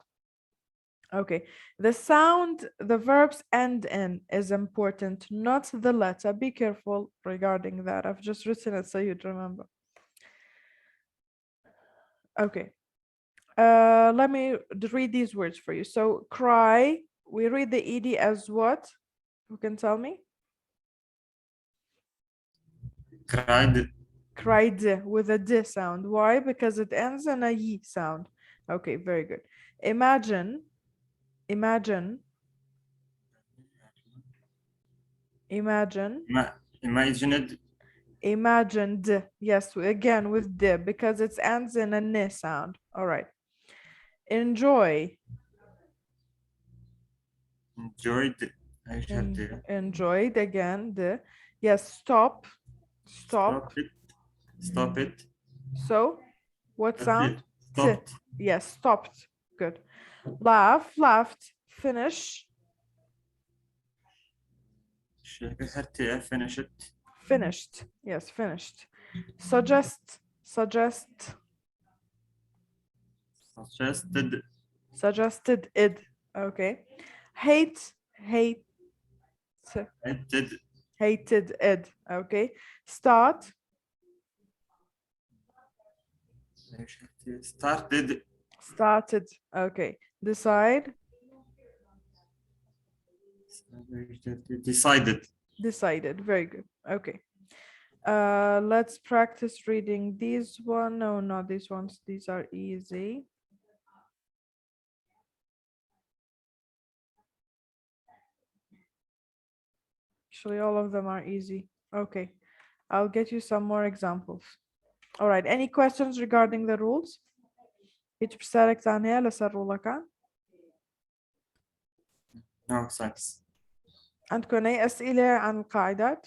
Okay, the sound the verbs end in is important, not the letter. Be careful regarding that. I've just written it so you'd remember. Okay, let me read these words for you. So cry, we read the ed as what? Who can tell me? cried, Cried with a d sound. Why? Because it ends in a y sound. Okay, very good. Imagine. Imagined, yes, again with d because it ends in a n sound. All right. Enjoy. Enjoyed again the yes. Stop. stop it. So what sound? Stopped. Yes, stopped. Good. Laugh, laughed. Finish. Finished. Yes, finished. Suggested. Suggested id. Okay. Hated id. Okay. Started. Okay. Decided. Very good. Okay. Let's practice reading these one. No, not these ones. These are easy. Actually, all of them are easy. Okay. I'll get you some more examples. All right. Any questions regarding the rules? Hiç بسالك ثانية لسر كان؟ No, thanks. عندكم أي أسئلة عن القاعدات؟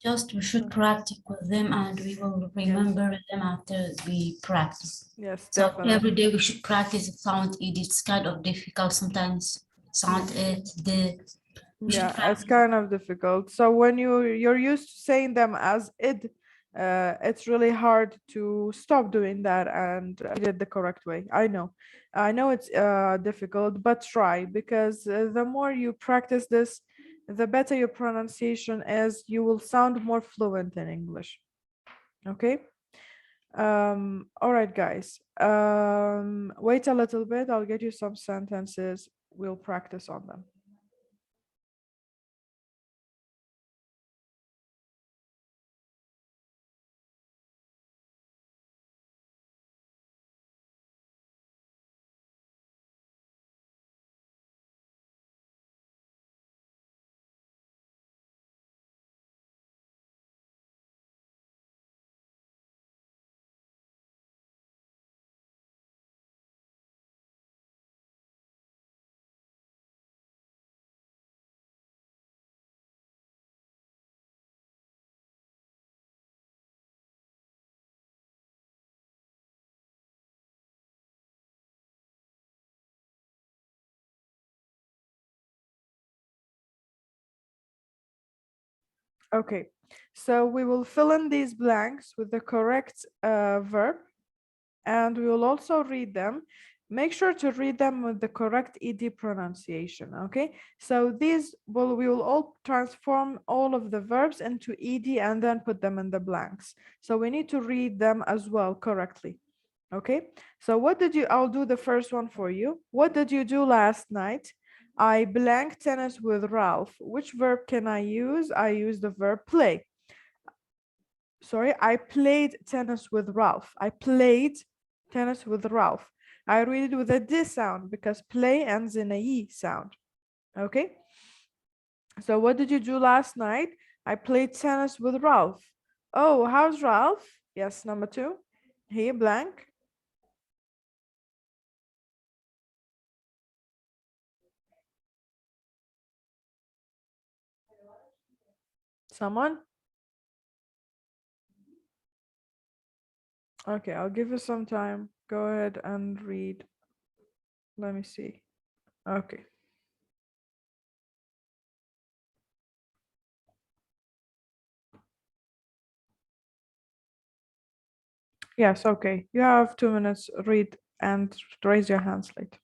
Just we should practice with them and we will remember them after we practice. Yes, so definitely. Every day we should practice the sound. It's kind of difficult sometimes. Sound it, yeah, it's kind of difficult. So when you're used to saying them as id, it's really hard to stop doing that and read it the correct way. I know it's difficult, but try, because the more you practice this, the better your pronunciation is. You will sound more fluent in English. Okay. All right, guys. Wait a little bit. I'll get you some sentences. We'll practice on them. Okay, so we will fill in these blanks with the correct verb, and we will also read them. Make sure to read them with the correct ed pronunciation. Okay, so these we will all transform all of the verbs into ed and then put them in the blanks. So we need to read them as well correctly. Okay, so what did you, I'll do the first one for you. What did you do last night? I blanked tennis with Ralph. Which verb can I use? I use the verb play. Sorry, I played tennis with Ralph. I played tennis with Ralph. I read it with a D sound because play ends in a E sound. Okay, so what did you do last night? I played tennis with Ralph. Oh, how's Ralph? Yes, number 2. He blank. Someone? Okay, I'll give you some time. Go ahead and read. Let me see. Okay. Yes, okay. You have 2 minutes. Read and raise your hands later.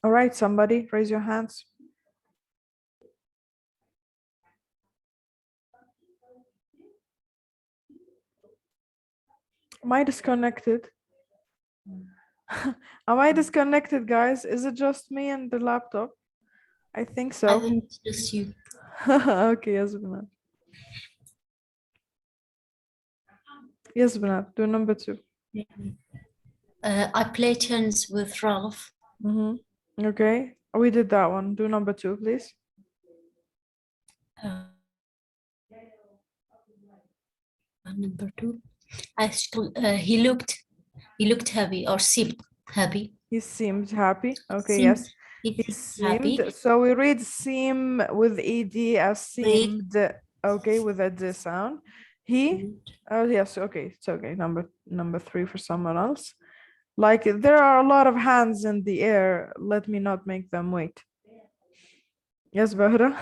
All right, somebody raise your hands. Am I disconnected? Am I disconnected, guys? Is it just me and the laptop? I think I so. think it's just you. Okay, yes, Banat. Yes, Banat, do number 2. I play tennis with Ralph. Okay, we did that one. Do number 2, please. Number 2. He looked happy or seemed happy. He seemed happy. Okay, Seemed- yes. He He seemed seemed. happy. So we read seem with ed as seemed. Okay, with a D sound. He. Oh yes. Okay, it's okay. Number 3 for someone else. Like there are a lot of hands in the air. Let me not make them wait. Yes, Bahra.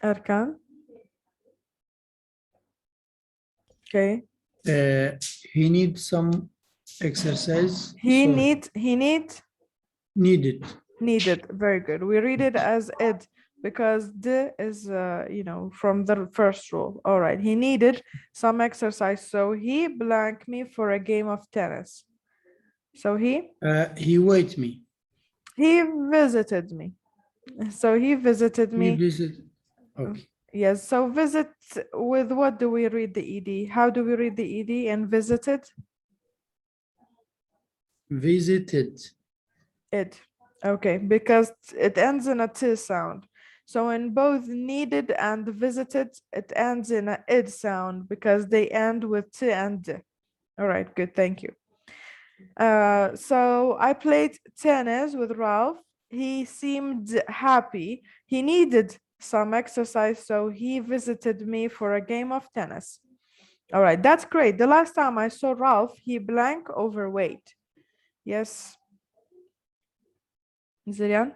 Arkan. Okay. He needs some exercise. He so needed. needed. Very good. We read it as id because D is, from the first rule. All right. He needed some exercise. So he blanked me for a game of tennis. So He wait me. he visited me. So he visited He me. visit. Okay. Yes. So visit with what do we read the ed? How do we read the ed in visited? Visited. It. Okay, because it ends in a T sound. So in both needed and visited, it ends in a id sound because they end with T and D. All right, good, thank you. So I played tennis with Ralph. He seemed happy. He needed some exercise, so he visited me for a game of tennis. All right, that's great. The last time I saw Ralph, he blank overweight. Yes. Zirian?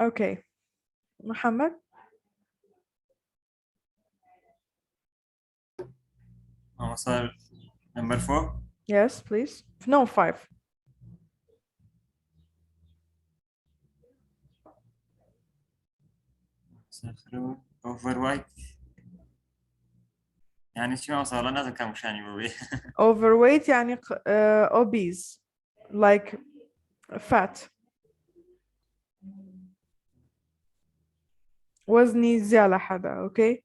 Okay. Muhammad? صار number 4. Yes, please. No, 5. overweight يعني شو وصل لازم كم مشان يبوي Overweight يعني obese, like fat. وزني زيادة حدا, okay?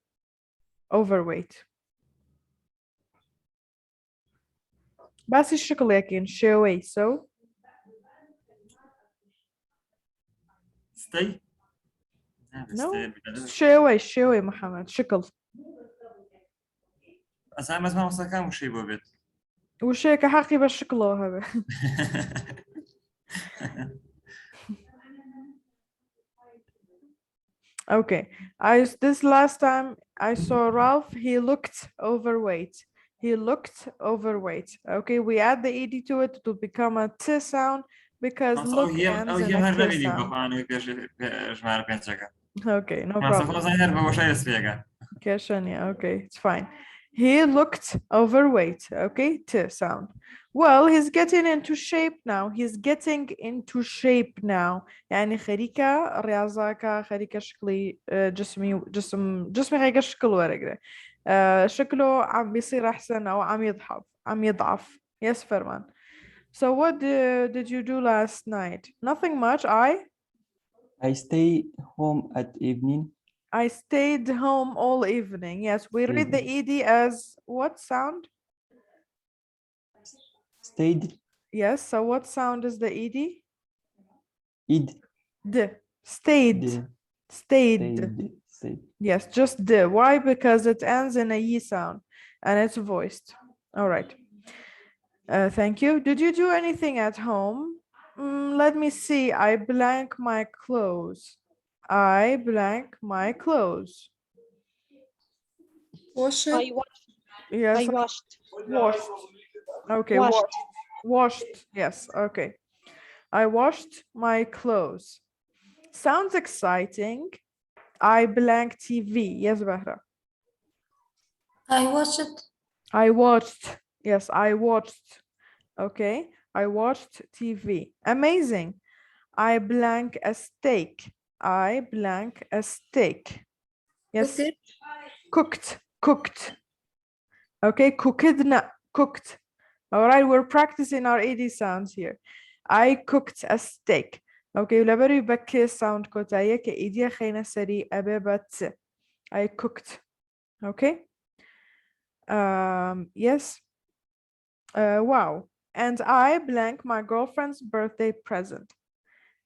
Overweight. بس الشكل يكين شوي, so stay no شوي محمد شكل. بس أنا ما وصل كم شيء بوبيت وش هيك حقي بالشكله هذا. Okay, this last time I saw Ralph, he looked overweight. He looked overweight. Okay, we add the ed to it to become a t sound because look ends in a k sound. Okay, no problem. Okay, it's fine. He looked overweight. Okay, t sound. Well, he's getting into shape now. He's getting into shape now. يعني خريكة رياضة خريكة شكلي جسمي خريكة شكل ورقة. شكله عم بيصير أحسن أو عم يضعف. Yes, Ferman. So what did you do last night? Nothing much. I stay home at evening. I stayed home all evening. Yes, we read the ed as what sound? Stayed. Yes, so what sound is the ed? Id. D. Stayed. Stayed. Yes, just D. Why? Because it ends in a Y sound and it's voiced. All right. Thank you. Did you do anything at home? Let me see. I blank my clothes. I blank my clothes. Wash I it. washed. Yes. I washed. Washed. Okay. Washed. Washed. Yes. Okay. I washed my clothes. Sounds exciting. I blank TV. Yes, Bahra. I watched. I watched. Yes, I watched. Okay. I watched TV. Amazing. I blank a steak. I blank a steak. Yes. Cook it. Cooked. Cooked. Okay. Cooked. All right. We're practicing our AD sounds here. I cooked a steak. Okay. لبري بكي sound كوتاية كإيديا خينا سري أبابت. I cooked. Okay. Yes. Wow. And I blank my girlfriend's birthday present.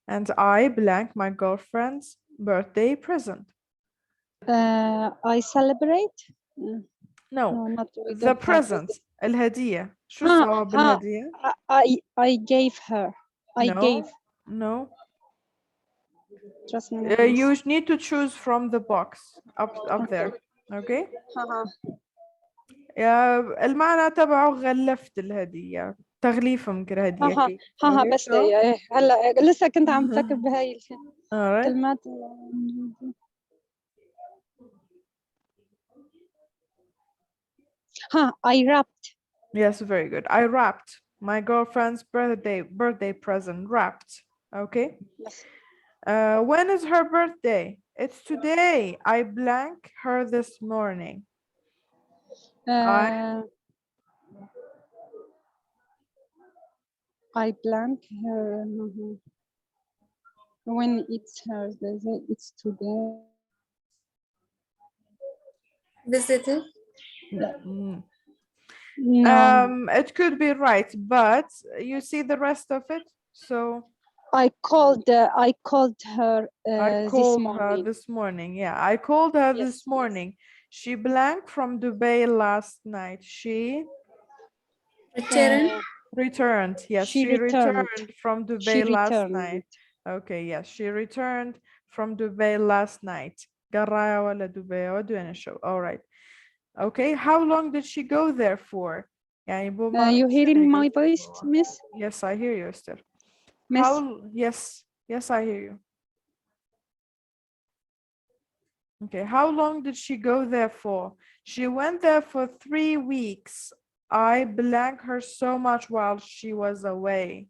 And I blank my girlfriend's birthday present. I celebrate. No, not the present. الهدية. شو صار بالهدية? I gave her. I gave. No. Trust me. You need to choose from the box up there. Okay. المعنى تبعه غلفت الهدية. تغليف ممكن هدية. بس هلا لسه كنت عم فكر بهاي الكلمات. I wrapped. Yes, very good. I wrapped my girlfriend's birthday present. Wrapped. Okay. Yes. When is her birthday? It's today. I blank her this morning. I blank her when it's hers. It's today. Visited. No. It could be right, but you see the rest of it. So I called her. I called her this morning. Yeah, I called her this morning. She blanked from Dubai last night. She returned. Yes, she returned from Dubai last night. Okay, yes, she returned from Dubai last night. قراية ولا دبي what do you show all right okay how long did she go there for يعني You hearing my voice, Miss? yes I hear you Esther Miss? yes I hear you okay how long did she go there for she went there for 3 weeks I blank her so much while she was away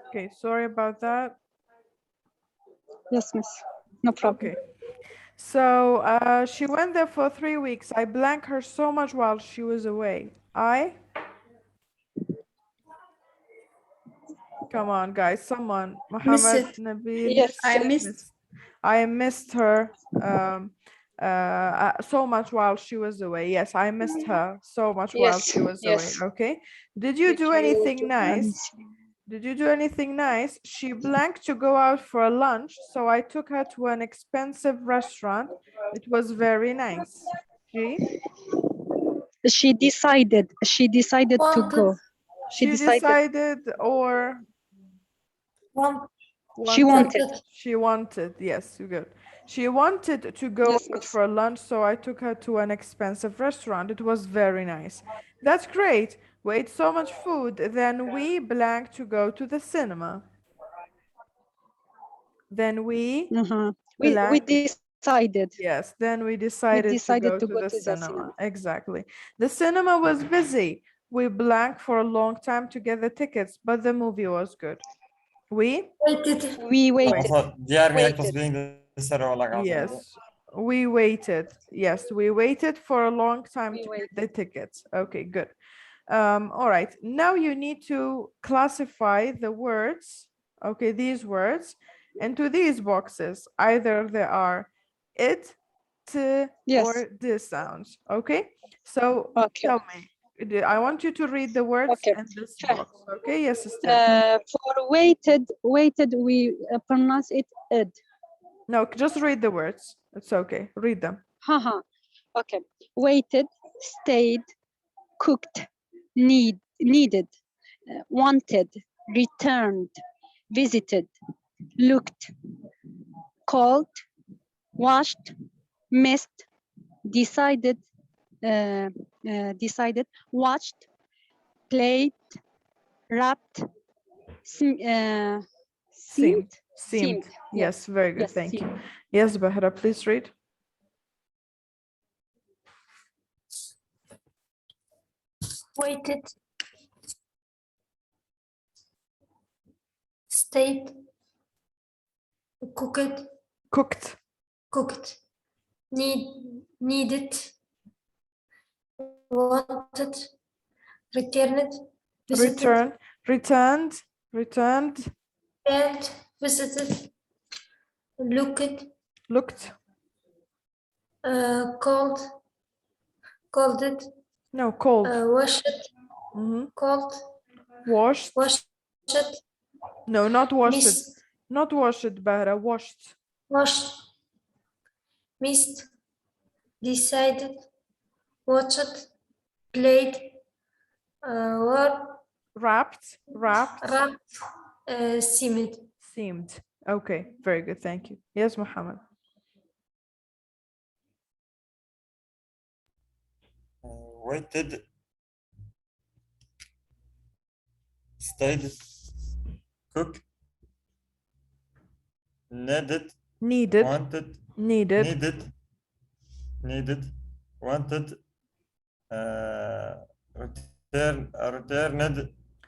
okay sorry about that Yes, Miss. No problem. okay so she went there for 3 weeks I blank her so much while she was away come on guys someone Muhammad it. Nabil Yes. I missed her so much while she was away yes I missed her so much while Yes, she was yes. away okay did you do anything nice did you do anything nice she blanked to go out for a lunch so I took her to an expensive restaurant it was very nice She decided to go. she decided or She wanted. She wanted, yes, good. She wanted to go Yes, out miss. for lunch, so I took her to an expensive restaurant. It was very nice. That's great. We ate so much food. Then we blank to go to the cinema. Then we We blank. decided. Yes, then we decided to go to the cinema. Exactly. The cinema was busy. We blanked for a long time to get the tickets, but the movie was good. We Waited. waited. diğer mi yaklaşık İngilizce olarak Yes, we waited. Yes, we waited for a long time to get the tickets. Okay, good. All right. Now you need to classify the words, okay, these words into these boxes. Either they are it, t, or this sounds. Okay. So tell me. I want you to read the words in this box. Okay. Yes, sister. For waited, we pronounce it ed. No, just read the words. It's okay. Read them. Haha. Okay. Waited, stayed, cooked, needed, wanted, returned, visited, looked, called, washed, missed, decided, watched, played, wrapped, seemed. Yes, very good. Yes, Thank you. seemed. Yes, Bahra, please read. Waited, stayed, cooked, needed, wanted, returned, visited, returned, and visited, looked, called it, no, cold, washed, called, washed, it, no, not washed, missed, not washed, Bahra, washed, missed, decided, watched, played, wrapped, seemed. Okay, very good. Thank you. Yes, Muhammad. Waited, stayed, cooked, needed, wanted, needed, wanted,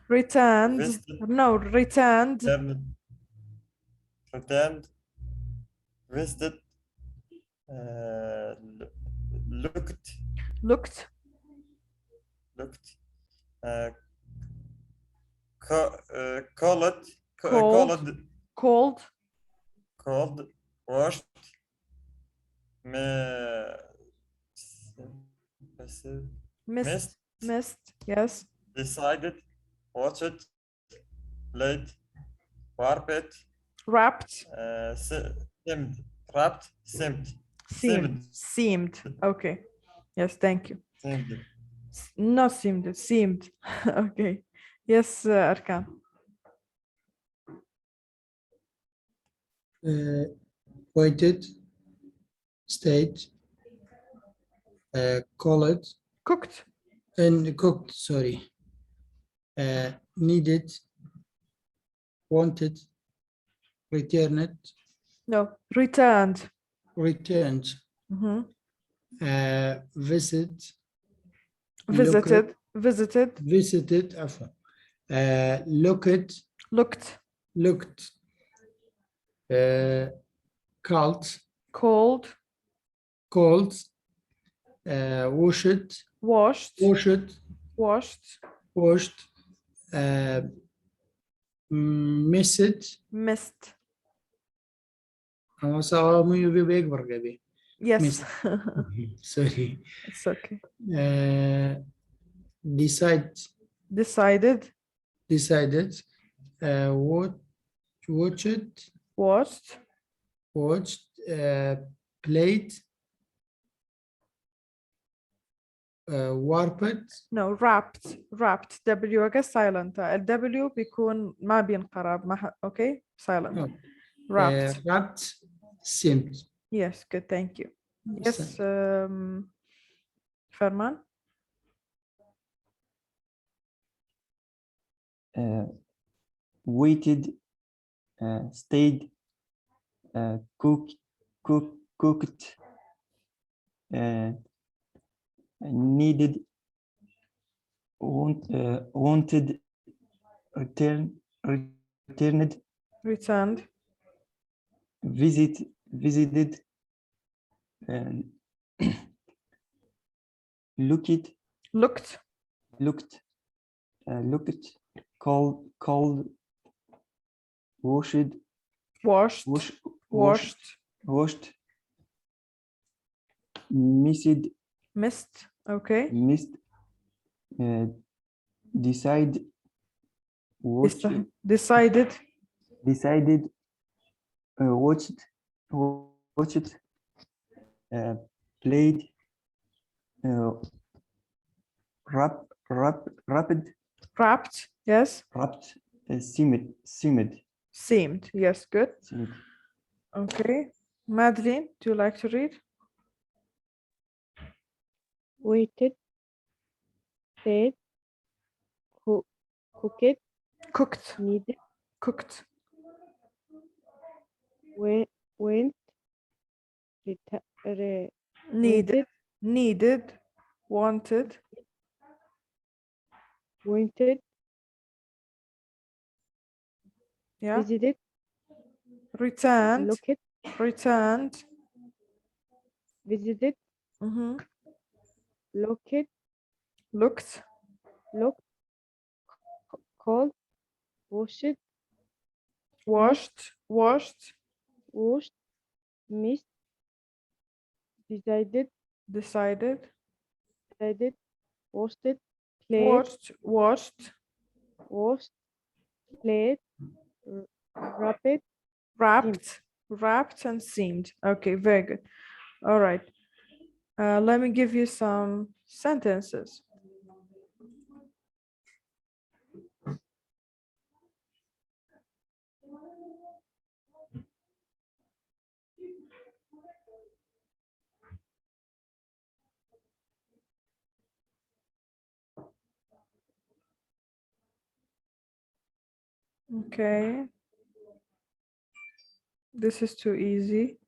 returned, visited, returned, visited, looked, called, washed, missed, yes, decided, watched, played, wrapped, seemed. Okay. Yes, thank you. Not seemed. Okay. Yes, Arkan. waited, stayed, called, cooked, and cooked, sorry. Needed, wanted, returned, no, returned. returned, Mhm. visit, Visited, visited, visited, عفوا. Looked, looked, looked, called, called, called, washed, washed, washed, washed, washed, missed. missed. هو صار مو بيكبر قبل. Yes. Missed. Sorry. It's okay. Decide, Decided, decided, watched, watched, watched, played, warped, no, wrapped, wrapped. W I guess silent. ال W بيكون ما بينقرب. Okay, silent. no, Wrapped. wrapped, seemed. Yes, good, thank you. Yes, Farman. Waited, stayed, cooked, needed, wanted, returned, Returned, visited, looked, looked, looked, called, washed, washed, washed, washed, missed, missed. Okay. missed, watched, Decided, decided, watched, played, rapid, wrapped. Yes. wrapped, seemed. Seemed. Yes, good. Okay. Madeline, do you like to read? Waited, stayed, cooked, Cooked, needed, cooked, went, needed, needed, wanted, wanted, yeah, visited, returned, looked, returned, visited, mhm, looked, looked, called, washed, washed, washed, missed, decided, decided, washed, played, washed, played, rapid, wrapped, and seemed. Okay, very good. All right. Let me give you some sentences. Okay. This is too easy.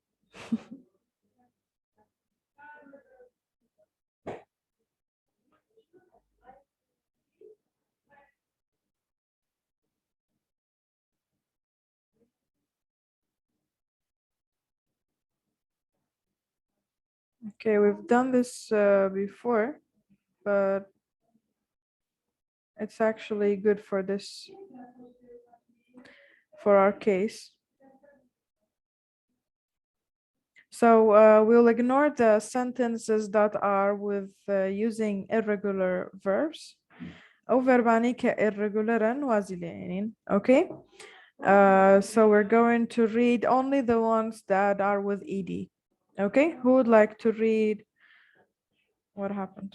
Okay, we've done this before, but it's actually good for this, for our case. So we'll ignore the sentences that are with using irregular verbs أو verbani كirregular وازلين. Okay. So we're going to read only the ones that are with ed. Okay, who would like to read? What happened?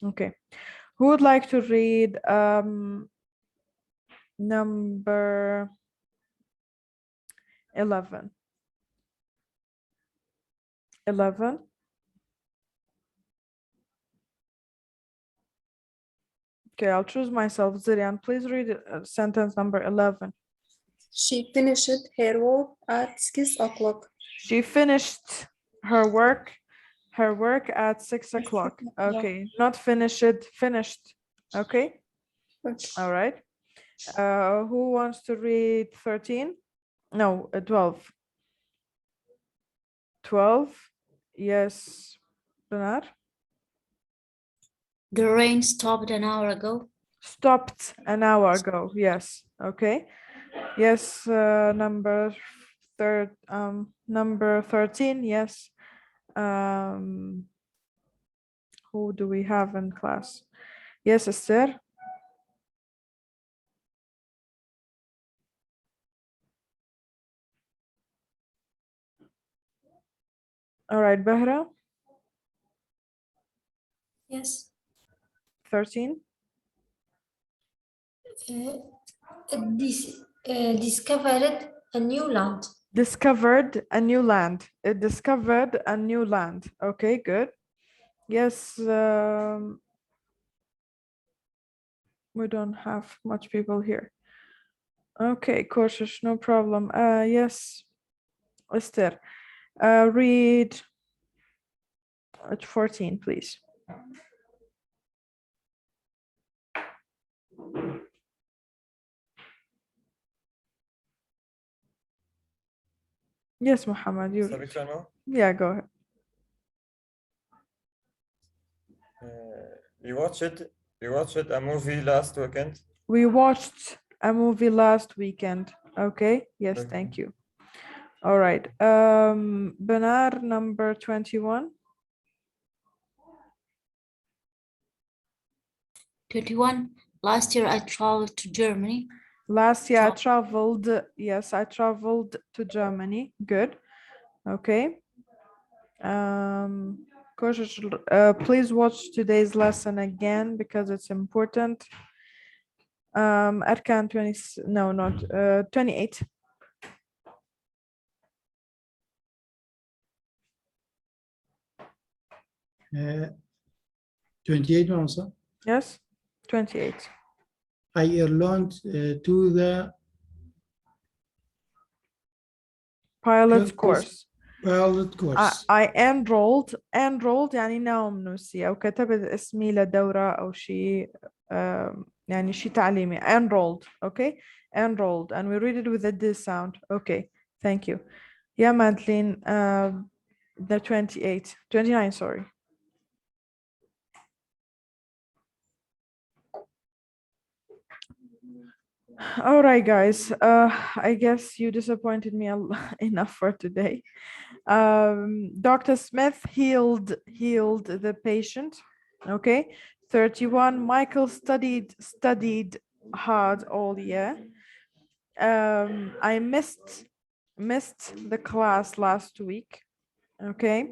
Okay, who would like to read number 11. 11. Okay, I'll choose myself. Zirian, please read sentence number 11. She finished her work at 6 o'clock. She finished her work at 6 o'clock. Okay, not finish it, finished. Okay, all right. Who wants to read 13? No, 12. 12. Yes, Benar. The rain stopped an hour ago. Stopped an hour ago. Yes. Okay. Yes. Number 13. Yes. Who do we have in class? Yes, Esther. All right, Bahra. Yes. 13. Discovered a new land. Discovered a new land. It discovered a new land. Okay, good. Yes. We don't have much people here. Okay, cautious, no problem. Yes, Esther. Read 14, please. Yes, Muhammad, you. Yeah, go ahead. We watched a movie last weekend. We watched a movie last weekend. Okay. Yes, thank you. All right. Benar, number 21. 21. Last year I traveled to Germany. Last year I traveled. Yes, I traveled to Germany. Good. Okay. Please watch today's lesson again because it's important. Arkan 20, no, not 28. Uh, 28 also. Yes, 28. I enrolled to the Pilot course. pilot course. I enrolled يعني ناوم نوسي أو كتبت اسمي لدورة أو شيء يعني شيء تعليمي. Enrolled. Okay. Enrolled, and we read it with a D sound. Okay. Thank you. Yeah, Madeline. The 29, sorry. All right, guys. I guess you disappointed me enough for today. Dr. Smith healed the patient. Okay. 31. Michael studied hard all year. I missed the class last week. Okay.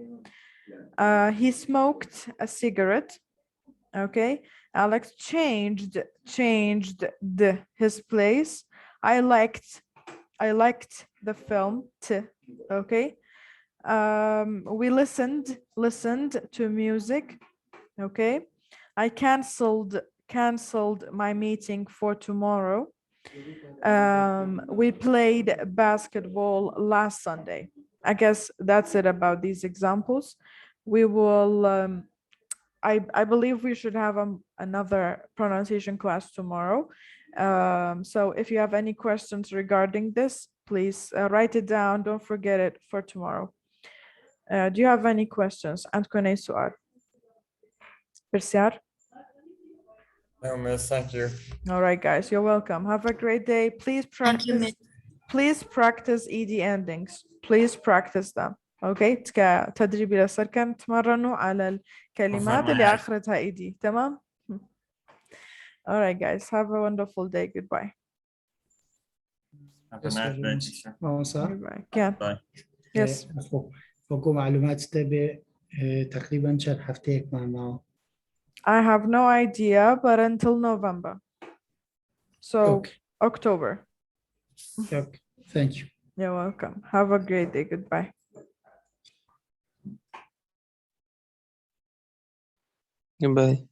He smoked a cigarette. Okay. Alex changed his place. I liked the film. Okay. We listened to music. Okay. I canceled my meeting for tomorrow. We played basketball last Sunday. I guess that's it about these examples. We will I believe we should have another pronunciation class tomorrow. So if you have any questions regarding this, please write it down. Don't forget it for tomorrow. Do you have any questions? عندكم أي سؤال؟ برسيار? No, miss, thank you. All right, guys, you're welcome. Have a great day. Please practice. Please practice ED endings. Please practice them. Okay. كتدريب للسر كم تمرنوا على الكلمات اللي آخرتها ED. تمام? All right, guys. Have a wonderful day. Goodbye. Have a nice day, teacher. Goodbye. Yeah. Bye. Yes. فوق معلومات تبع تقريبا شهر هفتيك معه. I have no idea, but until November. So Okay. October. Okay. Thank you. You're welcome. Have a great day. Goodbye. Goodbye.